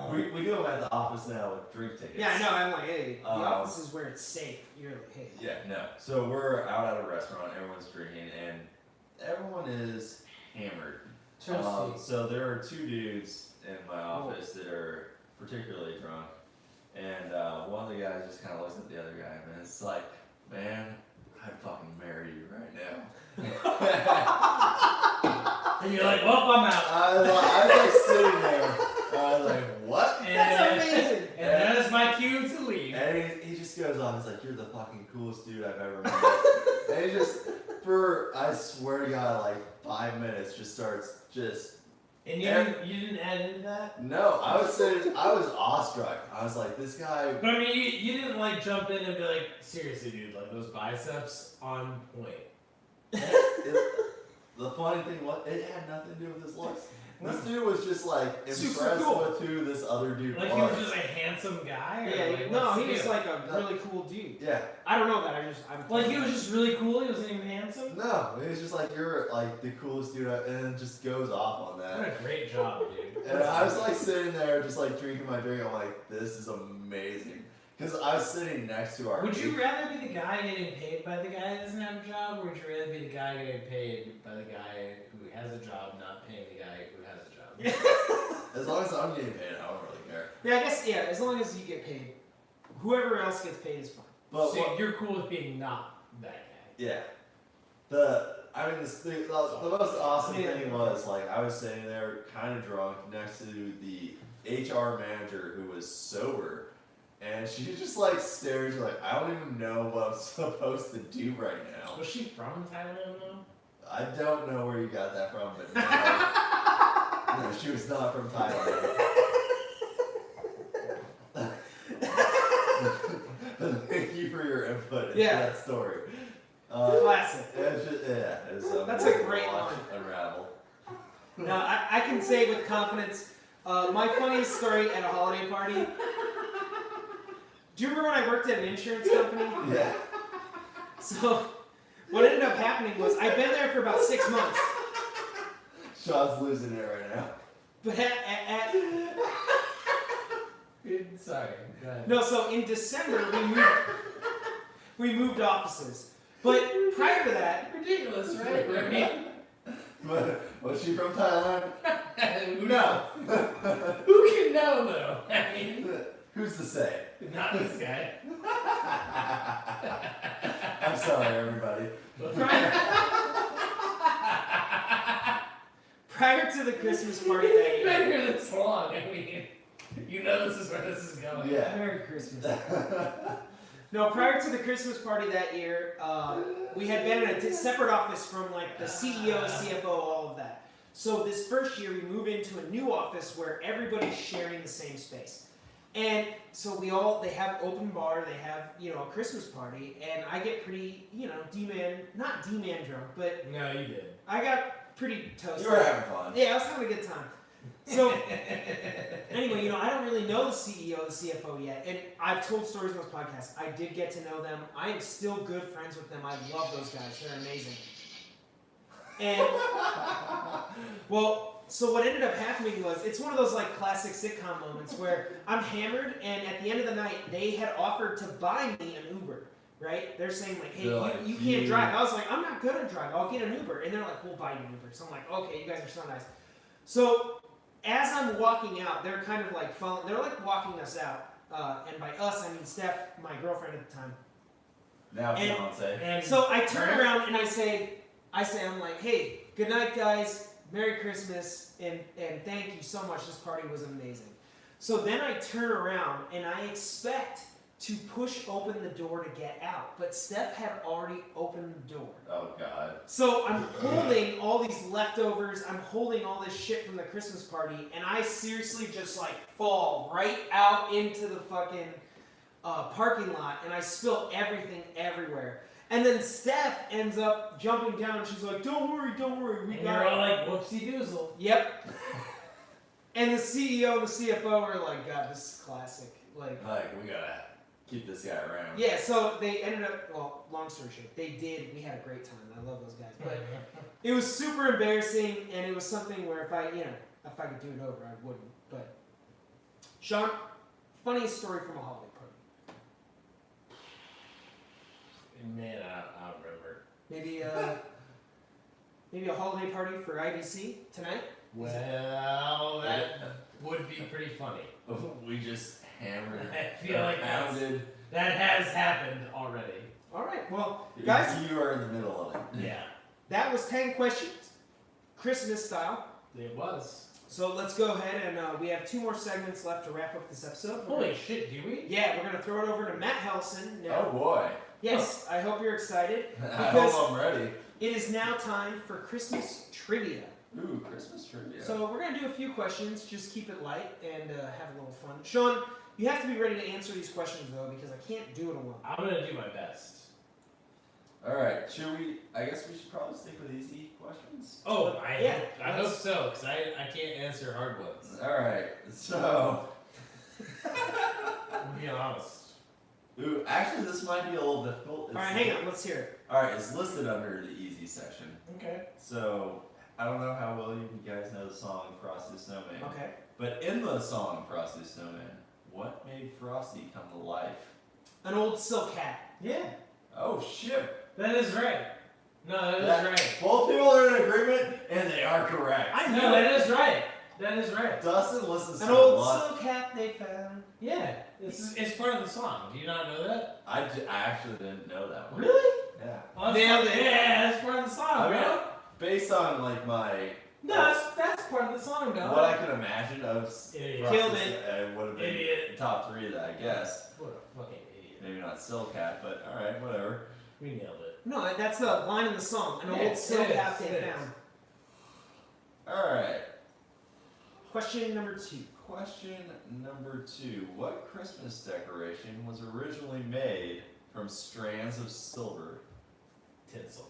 nice. We go at the office now with drink tickets. Yeah, I know. I'm like, hey, the Um, office is where it's safe. You're like, hey. Yeah, no. So we're out at a restaurant, everyone's drinking, and everyone is hammered. So there are two dudes in my office that are particularly drunk, and one of the guys just kind of looks at the other guy, and it's like, man, I'd fucking marry you right now. And you're like, well, I'm out. I was like sitting there, I was like, what? That's amazing. And that is my cue to leave. And he just goes on, he's like, you're the fucking coolest dude I've ever met. And he just, I swear to God, like 5 minutes, just starts just. And you didn't add into that? No, I was awestruck. I was like, this guy. But I mean, you didn't like jump in and be like, seriously, dude, like those biceps on point. The funny thing was, it had nothing to do with his looks. This dude was just like Super impressed cool. with who this other dude Like was. he was just a handsome guy? Or Yeah, like, no, what's he the was deal? like a really cool dude. Yeah. I don't know that. I'm Like he was just really cool, he wasn't even handsome? No, it was just like, you're like the coolest dude, and it just goes off on that. What a great job, dude. And I was like sitting there, just like drinking my drink. I'm like, this is amazing. Because I was sitting next to our. Would you rather be the guy getting paid by the guy that doesn't have a job, or would you rather be the guy getting paid by the guy who has a job, not paying the guy who has a job? As long as I'm getting paid, I don't really care. Yeah, I guess, yeah, as long as you get paid. Whoever else gets paid is fine. But So you're cool with being not that guy. yeah, the most awesome Yeah. thing was like I was sitting there kind of drunk next to the HR manager who was sober, and she just like stares like I don't even know what I'm supposed to do right now. Was she from Thailand though? I don't know where you got that from, but no, no, she was not from Thailand. Thank you for your input into Yeah. that story. Classic. It's just, yeah, it's That's a amazing to great watch line. unravel. Now, I can say with confidence, my funniest story at a holiday party. Do you remember when I worked at an insurance company? Yeah. So, what ended up happening was I'd been there for about 6 months. Sean's losing it right now. But Sorry. Go ahead. no, so in December we moved offices. But prior to that, Ridiculous, right? I mean, Was she from Thailand? no. Who can know though? I mean, Who's to say? not this guy. I'm sorry, everybody. prior to the Christmas party that You've been year. here this long. I mean, you know this is where this is going. Yeah. Merry Christmas. No, prior to the Christmas party that year, we had been in a separate office from like the CEO, CFO, all of that. So this first year, we move into a new office where everybody's sharing the same space. And so they have open bar, they have, a Christmas party, and I get pretty, not D-man drunk, but No, you did. I got pretty toasted. You were having fun. Yeah, I was having a good time. So, anyway, I don't really know the CEO, the CFO yet, and I've told stories on this podcast. I did get to know them. I am still good friends with them. I love those guys. They're amazing. And, well, so what ended up happening was, it's one of those, like, classic sitcom moments where I'm hammered, and at the end of the night, they had offered to buy me an Uber, right? They're saying, like, hey, you can't drive. I was like, I'm not gonna drive. I'll get an Uber. And they're like, we'll buy you an Uber. So I'm like, okay, you guys are so nice. So, as I'm walking out, they're kind of like following, they're like walking us out. And by us, I mean Steph, my girlfriend at the time. Now And- fiance. And So I turn around and I say, I'm like, hey, good night, guys. Merry Christmas, and thank you so much. This party was amazing. So then I turn around and I expect to push open the door to get out, but Steph had already opened the door. Oh God. So I'm holding all these leftovers, I'm holding all this shit from the Christmas party, and I seriously just like fall right out into the fucking parking lot, and I spill everything everywhere. And then Steph ends up jumping down, and she's like, don't worry, we and got you're it. all like, whoopsie doozle. Yep. And the CEO and the CFO were like, God, this is classic. Like, We gotta keep this guy around. yeah, so they ended up, well, long story short, we had a great time. I love those guys. But it was super embarrassing, and it was something where if I could do it over, I wouldn't. But, Sean, funniest story from a holiday party. Man, I don't remember. Maybe a holiday party for IBC tonight? Well, that would be pretty funny. We just hammered. I feel like that has happened already. All right, well, guys, you are in the middle of it. Yeah, that was 10 questions, Christmas style. it was. So let's go ahead and we have 2 more segments left to wrap up this episode. Holy shit, do we? Yeah, we're going to throw it over to Matt Helson now. Oh boy. Yes, I hope you're excited. I hope I'm ready. It is now time for Christmas trivia. Ooh, Christmas trivia. So we're going to do a few questions, just keep it light and have a little fun. Sean, you have to be ready to answer these questions though, because I can't do it alone. I'm gonna do my best. Alright, I guess we should probably stick with easy questions. Oh, Yeah, I hope so, because I can't answer hard ones. Alright, so. I'm being honest. Ooh, actually, this might be a little difficult. All right, hang on, let's hear it. Alright, it's listed under the easy section. Okay. So, I don't know how well you guys know the song Frosty the Snowman. Okay. But in the song Frosty the Snowman, what made Frosty come to life? An old silk hat. Yeah, Oh, shit. that is right. No, that is right. Both people are in agreement, and they are correct. I No, that is right. That is right. Dustin listens An to a old lot. silk hat they found. Yeah, it's part of the song. Do you not know that? I actually didn't know that one. Really? Yeah. Oh, Nailed it. Yeah, that's part of the song, I mean, bro. based on like my No, that's part of the song, dog. what I could imagine of Idiot. Frosty, Killed it. would have been Idiot. top 3 that I guess. What a fucking idiot. Maybe not Silk Hat, but all right, whatever. We nailed it. No, that's the line in the song. An Yeah, old silk it is, hat they it is. found. All right. Question number 2. Question number 2: what Christmas decoration was originally made from strands of silver? Tinsel.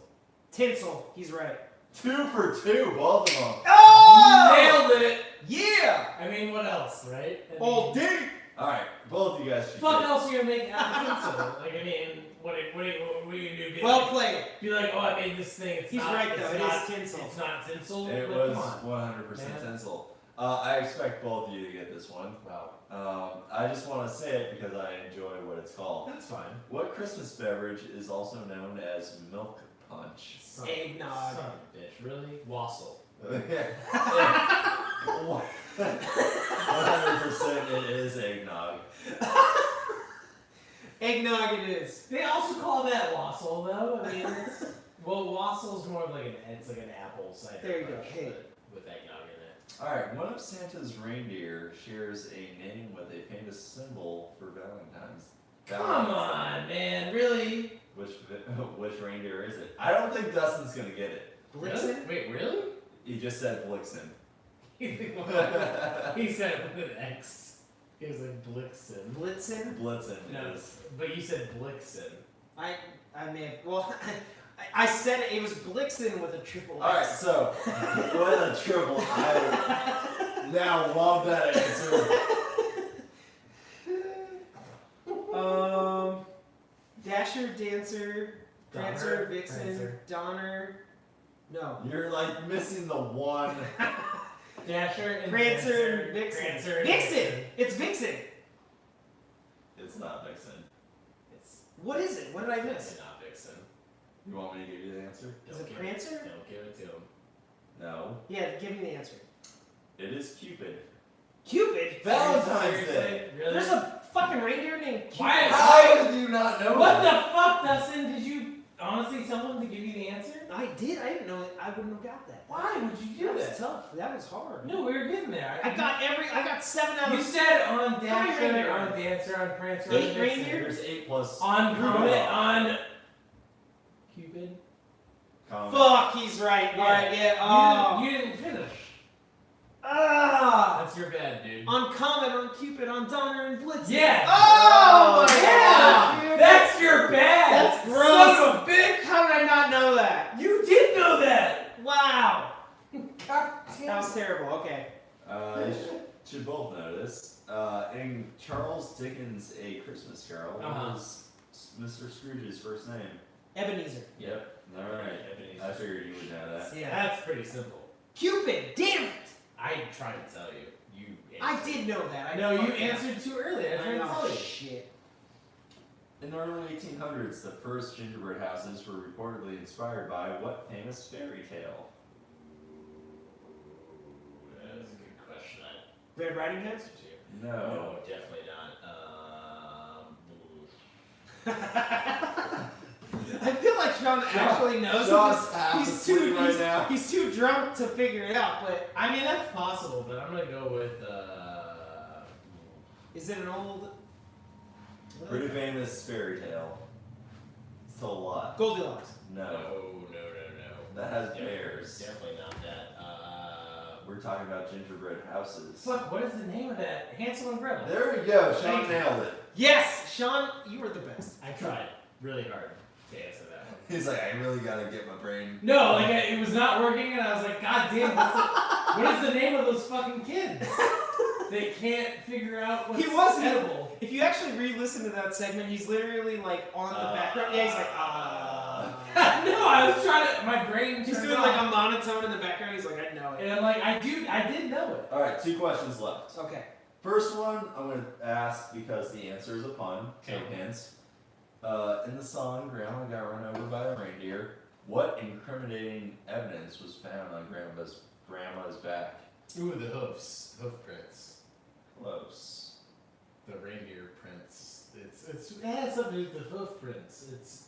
Tinsel. He's right. 2 for 2, both of them. Oh! Nailed it! Yeah! I mean, what else, right? I All mean, day. Alright, both of you guys should Fuck get- else are you gonna make out of tinsel? Like, I mean, what are you gonna do? Be Well like, played. be like, oh, I made this thing. It's He's not, right it's though. It not, is tinsel. It's not tinsel. It Like, was come 100% man. tinsel. I expect both of you to get this one. Wow. I just want to say it because I enjoy what it's called. That's fine. What Christmas beverage is also known as milk punch? Son, Eggnog. Son of a bitch. Really? Wassail. 100% it is eggnog. Eggnog it is. They also call that wassail, though. I mean, it's, well, wassail's more of like an apple cider. There you go. punch, Hey. but with eggnog in it. Alright, one of Santa's reindeer shares a name with a famous symbol for Valentine's. Come on, man. Really? Which reindeer is it? I don't think Dustin's gonna get it. Blitzen? Wait, really? He just said Blixen. He said it with an X. He was like Blixen. Blitzen? Blitzen No, is. but you said Blixen. I may have, well, I said it was Blixen with a triple X. Alright, so, with a triple, I now love that answer. Dasher, Dancer, Prancer, Donner, Vixen, Prancer. Donner. No. You're like missing the one. Dasher and Prancer and Vixen. Prancer and Vixen! It's Vixen! It's not Vixen. It's What is it? What did I miss? definitely not Vixen. You want me to give you the answer? Is Don't it give Prancer? Don't give it to him. No. Yeah, give me the answer. It is Cupid. Cupid? Valentine's Day. Seriously? Really? There's a fucking reindeer named Cupid. Why- How did you not know What the that? fuck, Dustin? Did you honestly tell him to give you the answer? I did. I didn't know it. I wouldn't have got that. Why would you do That was that? tough. That was hard. No, we were getting there. I got 7 out You of said on How many Dasher, reindeer? on Dancer, on Prancer, 8 on Vixen. reindeer? There's 8 plus. On Rudolph. Comet, on Cupid. Comet. Fuck, he's right. Yeah. Alright, yeah. You didn't finish. Ah! That's your bad, dude. On Comet, on Cupid, on Donner, and Blitzen. Yeah. Oh, my yeah. god, dude. That's your bad. That's gross. Son of a bitch. How did I not know that? You did know that. Wow. God That was terrible. Okay. You should both know this. In Charles Dickens' A Christmas Carol, what was Mr. Scrooge's first name? Ebenezer. Yep. Alright. I figured you would know that. Yeah. That's pretty simple. Cupid. Damn it. I tried to tell you. You. I answered. did know that. I No, you fucked up. answered too early. I tried I to know. tell you. Shit. In the early 1800s, the first gingerbread houses were reportedly inspired by what famous fairy tale? That was a good question. Red Riding Hood? Answer to. No. No, definitely not. I feel like Sean actually knows. Sean's this. half He's asleep too right now. he's too drunk to figure it out. But I mean, that's possible, but I'm gonna go with. is it an old? Pretty famous fairy tale. It's told a lot. Goldilocks? No. No. That has bears. Definitely not that. We're talking about gingerbread houses. Fuck, what is the name of that? Hansel and Gretel. There we go. Sean Thank you. nailed it. Yes, Sean, you were the best. I tried really hard to answer that one. He's like, I really gotta get my brain. No, like it was not working, and I was like, God damn, what is the name of those fucking kids? They can't figure out what's He was edible. If you actually re-listen to that segment, he's literally like on the background. Yeah, he's like No, I was trying to. My brain. He's turned doing off. like a monotone in the background. He's like, I know it. And I'm like, I did know it. Alright, 2 questions left. Okay. First one, I'm gonna ask because the answer is a pun. So Okay. hints. In the song Grandma Got Run Over by a Reindeer, what incriminating evidence was found on grandma's back? Ooh, the hoof prints, Close. the reindeer prints. It has something to do with the hoof prints. It's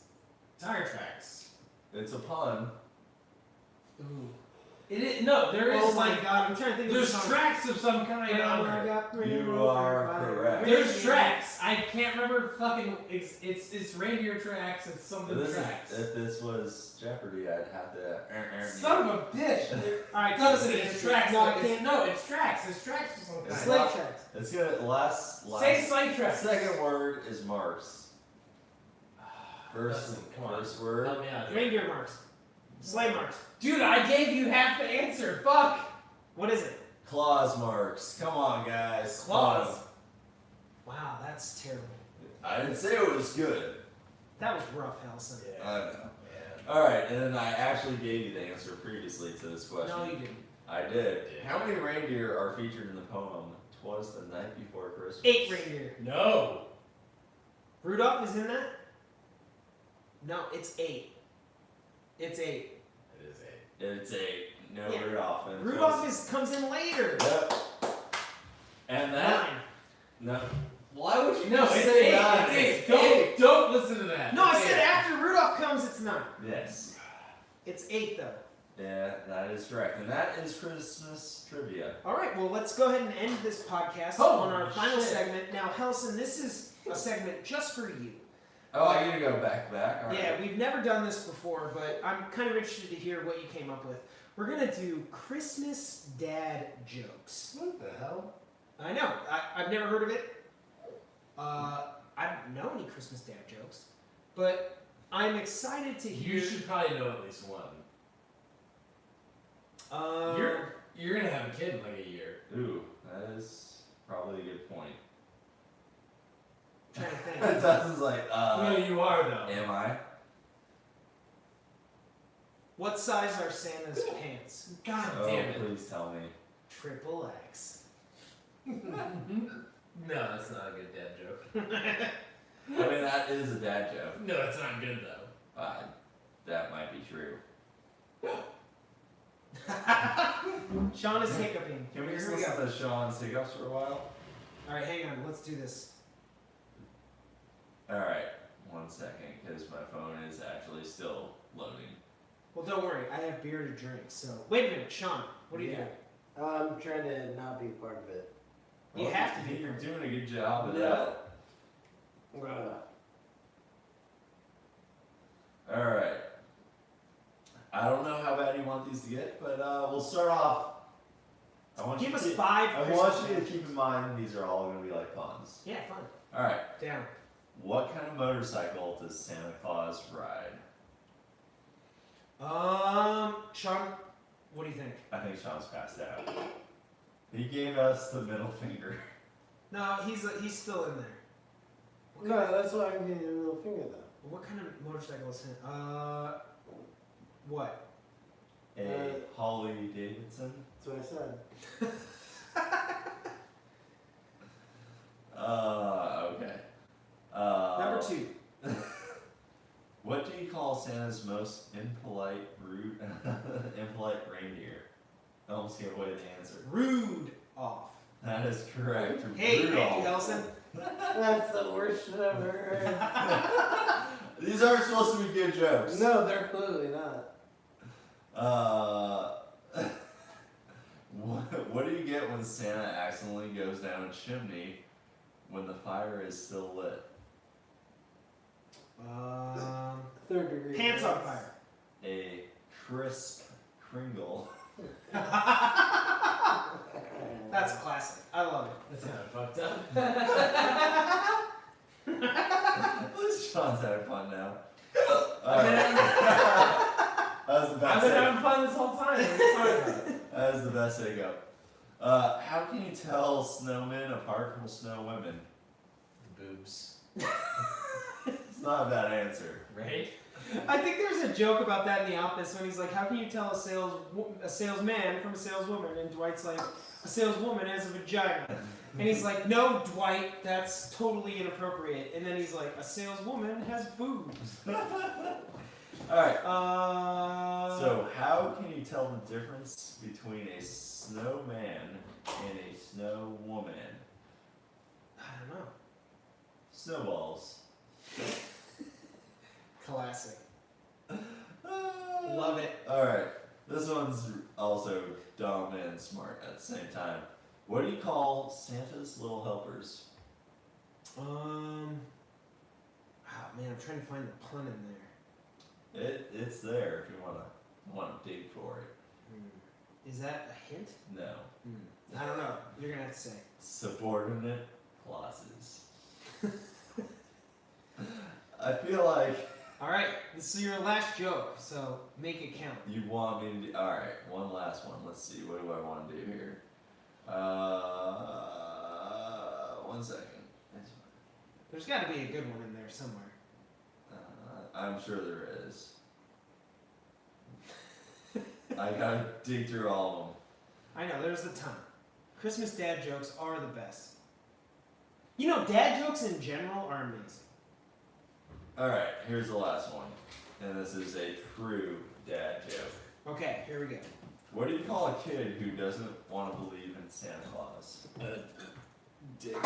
tire tracks. It's a pun. Ooh. It is no. There is Oh my like god, I'm trying to think of the there's song. tracks of some kind on Grandma there. got ran You over are by a correct. There's reindeer. tracks. I can't remember fucking. It's reindeer tracks. It's something tracks. If this was Jeopardy, I'd have to. Son of a bitch. Alright, No, listen, it's tracks. No, I It's, can't. no, it's tracks. It's tracks of some kind. Slate tracks. It's gonna last. Say sleigh tracks. Second word is marks. First, Listen, come on. first word. Help me out here. Reindeer marks. Sleigh marks. Dude, I gave you half the answer. Fuck. What is it? Claws marks. Come on, guys. Claws. Wow, that's terrible. I didn't say it was good. That was rough, Helson. Yeah. I know. Yeah. Alright, and then I actually gave you the answer previously to this question. No, you didn't. I did. How many reindeer are featured in the poem "'Twas the Night Before Christmas"? 8 reindeer. No. Rudolph is in that? No, it's 8. It's 8. It is 8. It's 8. No, Yeah. Rudolph. And Rudolph comes in later. Yep. And that. 9. No. Why would you No, just it's say 8. that? It's 8. Don't listen to that. No, I It's said 8. after Rudolph comes, it's 9. Yes. It's 8 though. Yeah, that is correct. And that is Christmas trivia. All right, well, let's go ahead and end this podcast Holy on our final shit. segment. Now, Helson, this is a segment just for you. Oh, I gotta go back. All right. Yeah, we've never done this before, but I'm kind of interested to hear what you came up with. We're gonna do Christmas dad jokes. What the hell? I know, I've never heard of it. I don't know any Christmas dad jokes, but I'm excited to hear. You should probably know at least one. You're gonna have a kid in like a year. Ooh, that is probably a good point. Trying to think. Dustin's like, No, you are though. am I? What size are Santa's pants? God Oh, damn it. please tell me. Triple X. No, that's not a good dad joke. I mean, that is a dad joke. No, it's not good though. That might be true. Sean is hiccuping. Can we just Here we listen go. to Sean's hiccups for a while? All right, hang on. Let's do this. Alright, 1 second, because my phone is actually still loading. Well, don't worry. I have beer to drink. So wait a minute, Sean. What are you Yeah. doing? I'm trying to not be part of it. You have to be. You're doing a good job of Yeah. that. Alright. I don't know how bad you want these to get, but we'll start off. Give us to, 5. I want Christmas you to jokes. keep in mind these are all going to be like puns. Yeah, fun. Alright. Down. What kind of motorcycle does Santa Claus ride? Sean, what do you think? I think Sean's passed out. He gave us the middle finger. No, he's still in there. What No, kind that's why I'm getting a middle finger though. what kind of motorcycle is it? What? A Harley Davidson. That's what I said. Okay. Number 2. What do you call Santa's most impolite reindeer? I almost gave away the answer. Rude off. That is correct. Hey, thank you, Rudolph. Nelson. That's the worst shit I've ever heard. These aren't supposed to be good jokes. No, they're clearly not. What do you get when Santa accidentally goes down a chimney when the fire is still lit? Third degree. Pants on fire. A crisp Kringle. That's classic. I love it. That's kind of fucked up. At least Sean's having fun now. I've been That was the best. having fun this whole time. What are you talking about? That was the best hiccup. How can you tell snowmen apart from snow women? Boobs. It's not a bad answer. Right? I think there's a joke about that in The Office when he's like, "How can you tell a salesman from a saleswoman?" And Dwight's like, "A saleswoman has a vagina." And he's like, "No, Dwight, that's totally inappropriate." And then he's like, "A saleswoman has boobs." Alright, So so how can you tell the difference between a snowman and a snow woman? I don't know. Snowballs. Classic. Love it. Alright, this one's also dumb and smart at the same time. What do you call Santa's little helpers? Oh man, I'm trying to find the pun in there. It's there if you wanna dig for it. Is that a hint? No. I don't know. You're gonna have to say. Subordinate clauses. I feel like All right, this is your last joke, so make it count. you want me to do. Alright, one last one. Let's see. What do I want to do here? 1 second. There's got to be a good one in there somewhere. I'm sure there is. I gotta dig through all of them. I know, there's a ton. Christmas dad jokes are the best. You know, dad jokes in general are amazing. Alright, here's the last one. And this is a true dad joke. Okay, here we go. What do you call a kid who doesn't want to believe in Santa Claus? Dick.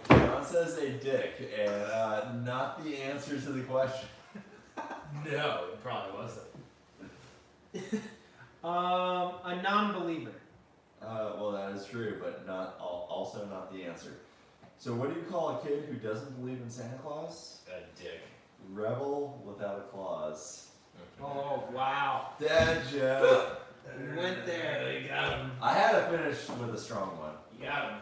John says a dick, and not the answer to the question. No, it probably wasn't. A non-believer. Well, that is true, but also not the answer. So, what do you call a kid who doesn't believe in Santa Claus? A dick. Rebel without a clause. Oh, wow. Dad joke. You went there. You got him. I had to finish with a strong one. You got him.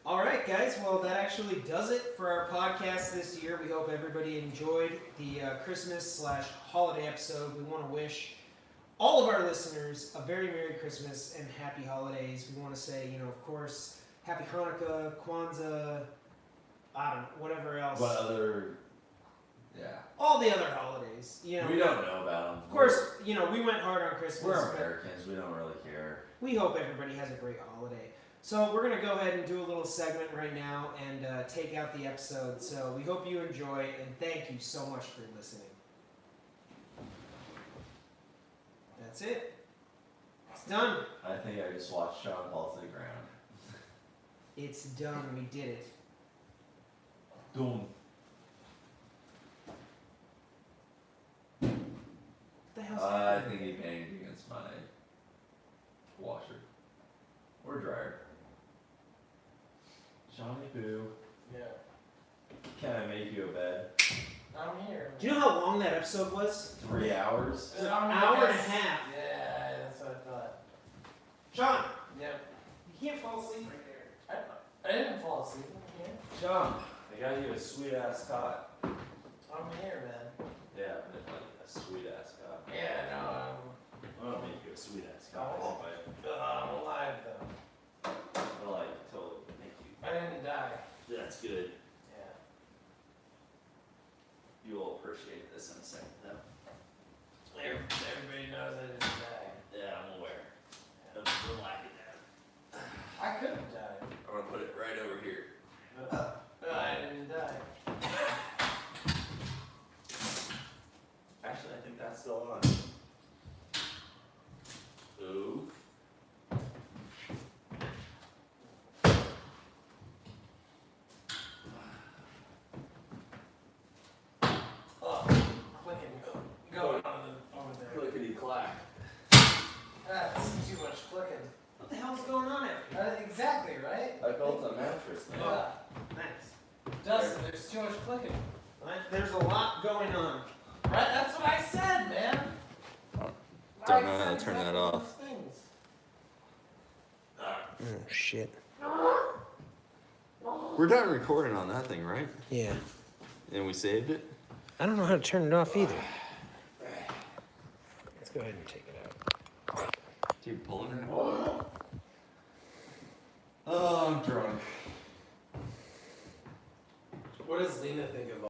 All right, guys. Well, that actually does it for our podcast this year. We hope everybody enjoyed the Christmas/holiday episode. We want to wish all of our listeners a very Merry Christmas and Happy Holidays. We want to say, of course, Happy Hanukkah, Kwanzaa, I don't know, whatever else. What other? Yeah. All the other holidays. We don't know about them. Of course, we went hard on Christmas. We're but Americans. We don't really care. we hope everybody has a great holiday. So we're going to go ahead and do a little segment right now and take out the episode. So we hope you enjoy, and thank you so much for listening. That's it. It's done. I think I just watched Sean fall to the ground. It's done. We did it. Doom. What the hell's I happening? think he banged against my washer. Or dryer. Johnny Boo, Yeah. can I make you a bed? I'm here. Do you know how long that episode was? 3 hours? It was an hour and a half. Yeah, that's what I thought. John, Yep. you can't fall asleep right there. I didn't fall asleep. I'm here. John, I got you a sweet ass cot. I'm here, man. Yeah, but like a sweet ass cot. Yeah, no, I'm gonna make you a sweet ass cot. I'm alive though. I'll like totally make you. I didn't die. That's good. Yeah. You will appreciate this in a second though. Everybody knows I didn't die. Yeah, I'm aware. I'm relaxing now. I could have died. I'm gonna put it right over here. But I didn't die. Actually, I think that's still on. Ooh. Oh, clicking going on over there. Clickety clack. That's too much clicking. What the hell's going on out here? Exactly, right? I built a mattress now. Yeah. Nice. Dustin, there's too much clicking. Right, there's a lot going on. Right? That's what I said, man. Don't know how to turn that off. Things. Oh, shit. We're done recording on that thing, right? Yeah. And we saved it? I don't know how to turn it off either. Let's go ahead and take it out. Keep pulling it. Oh, I'm drunk. What does Lena think of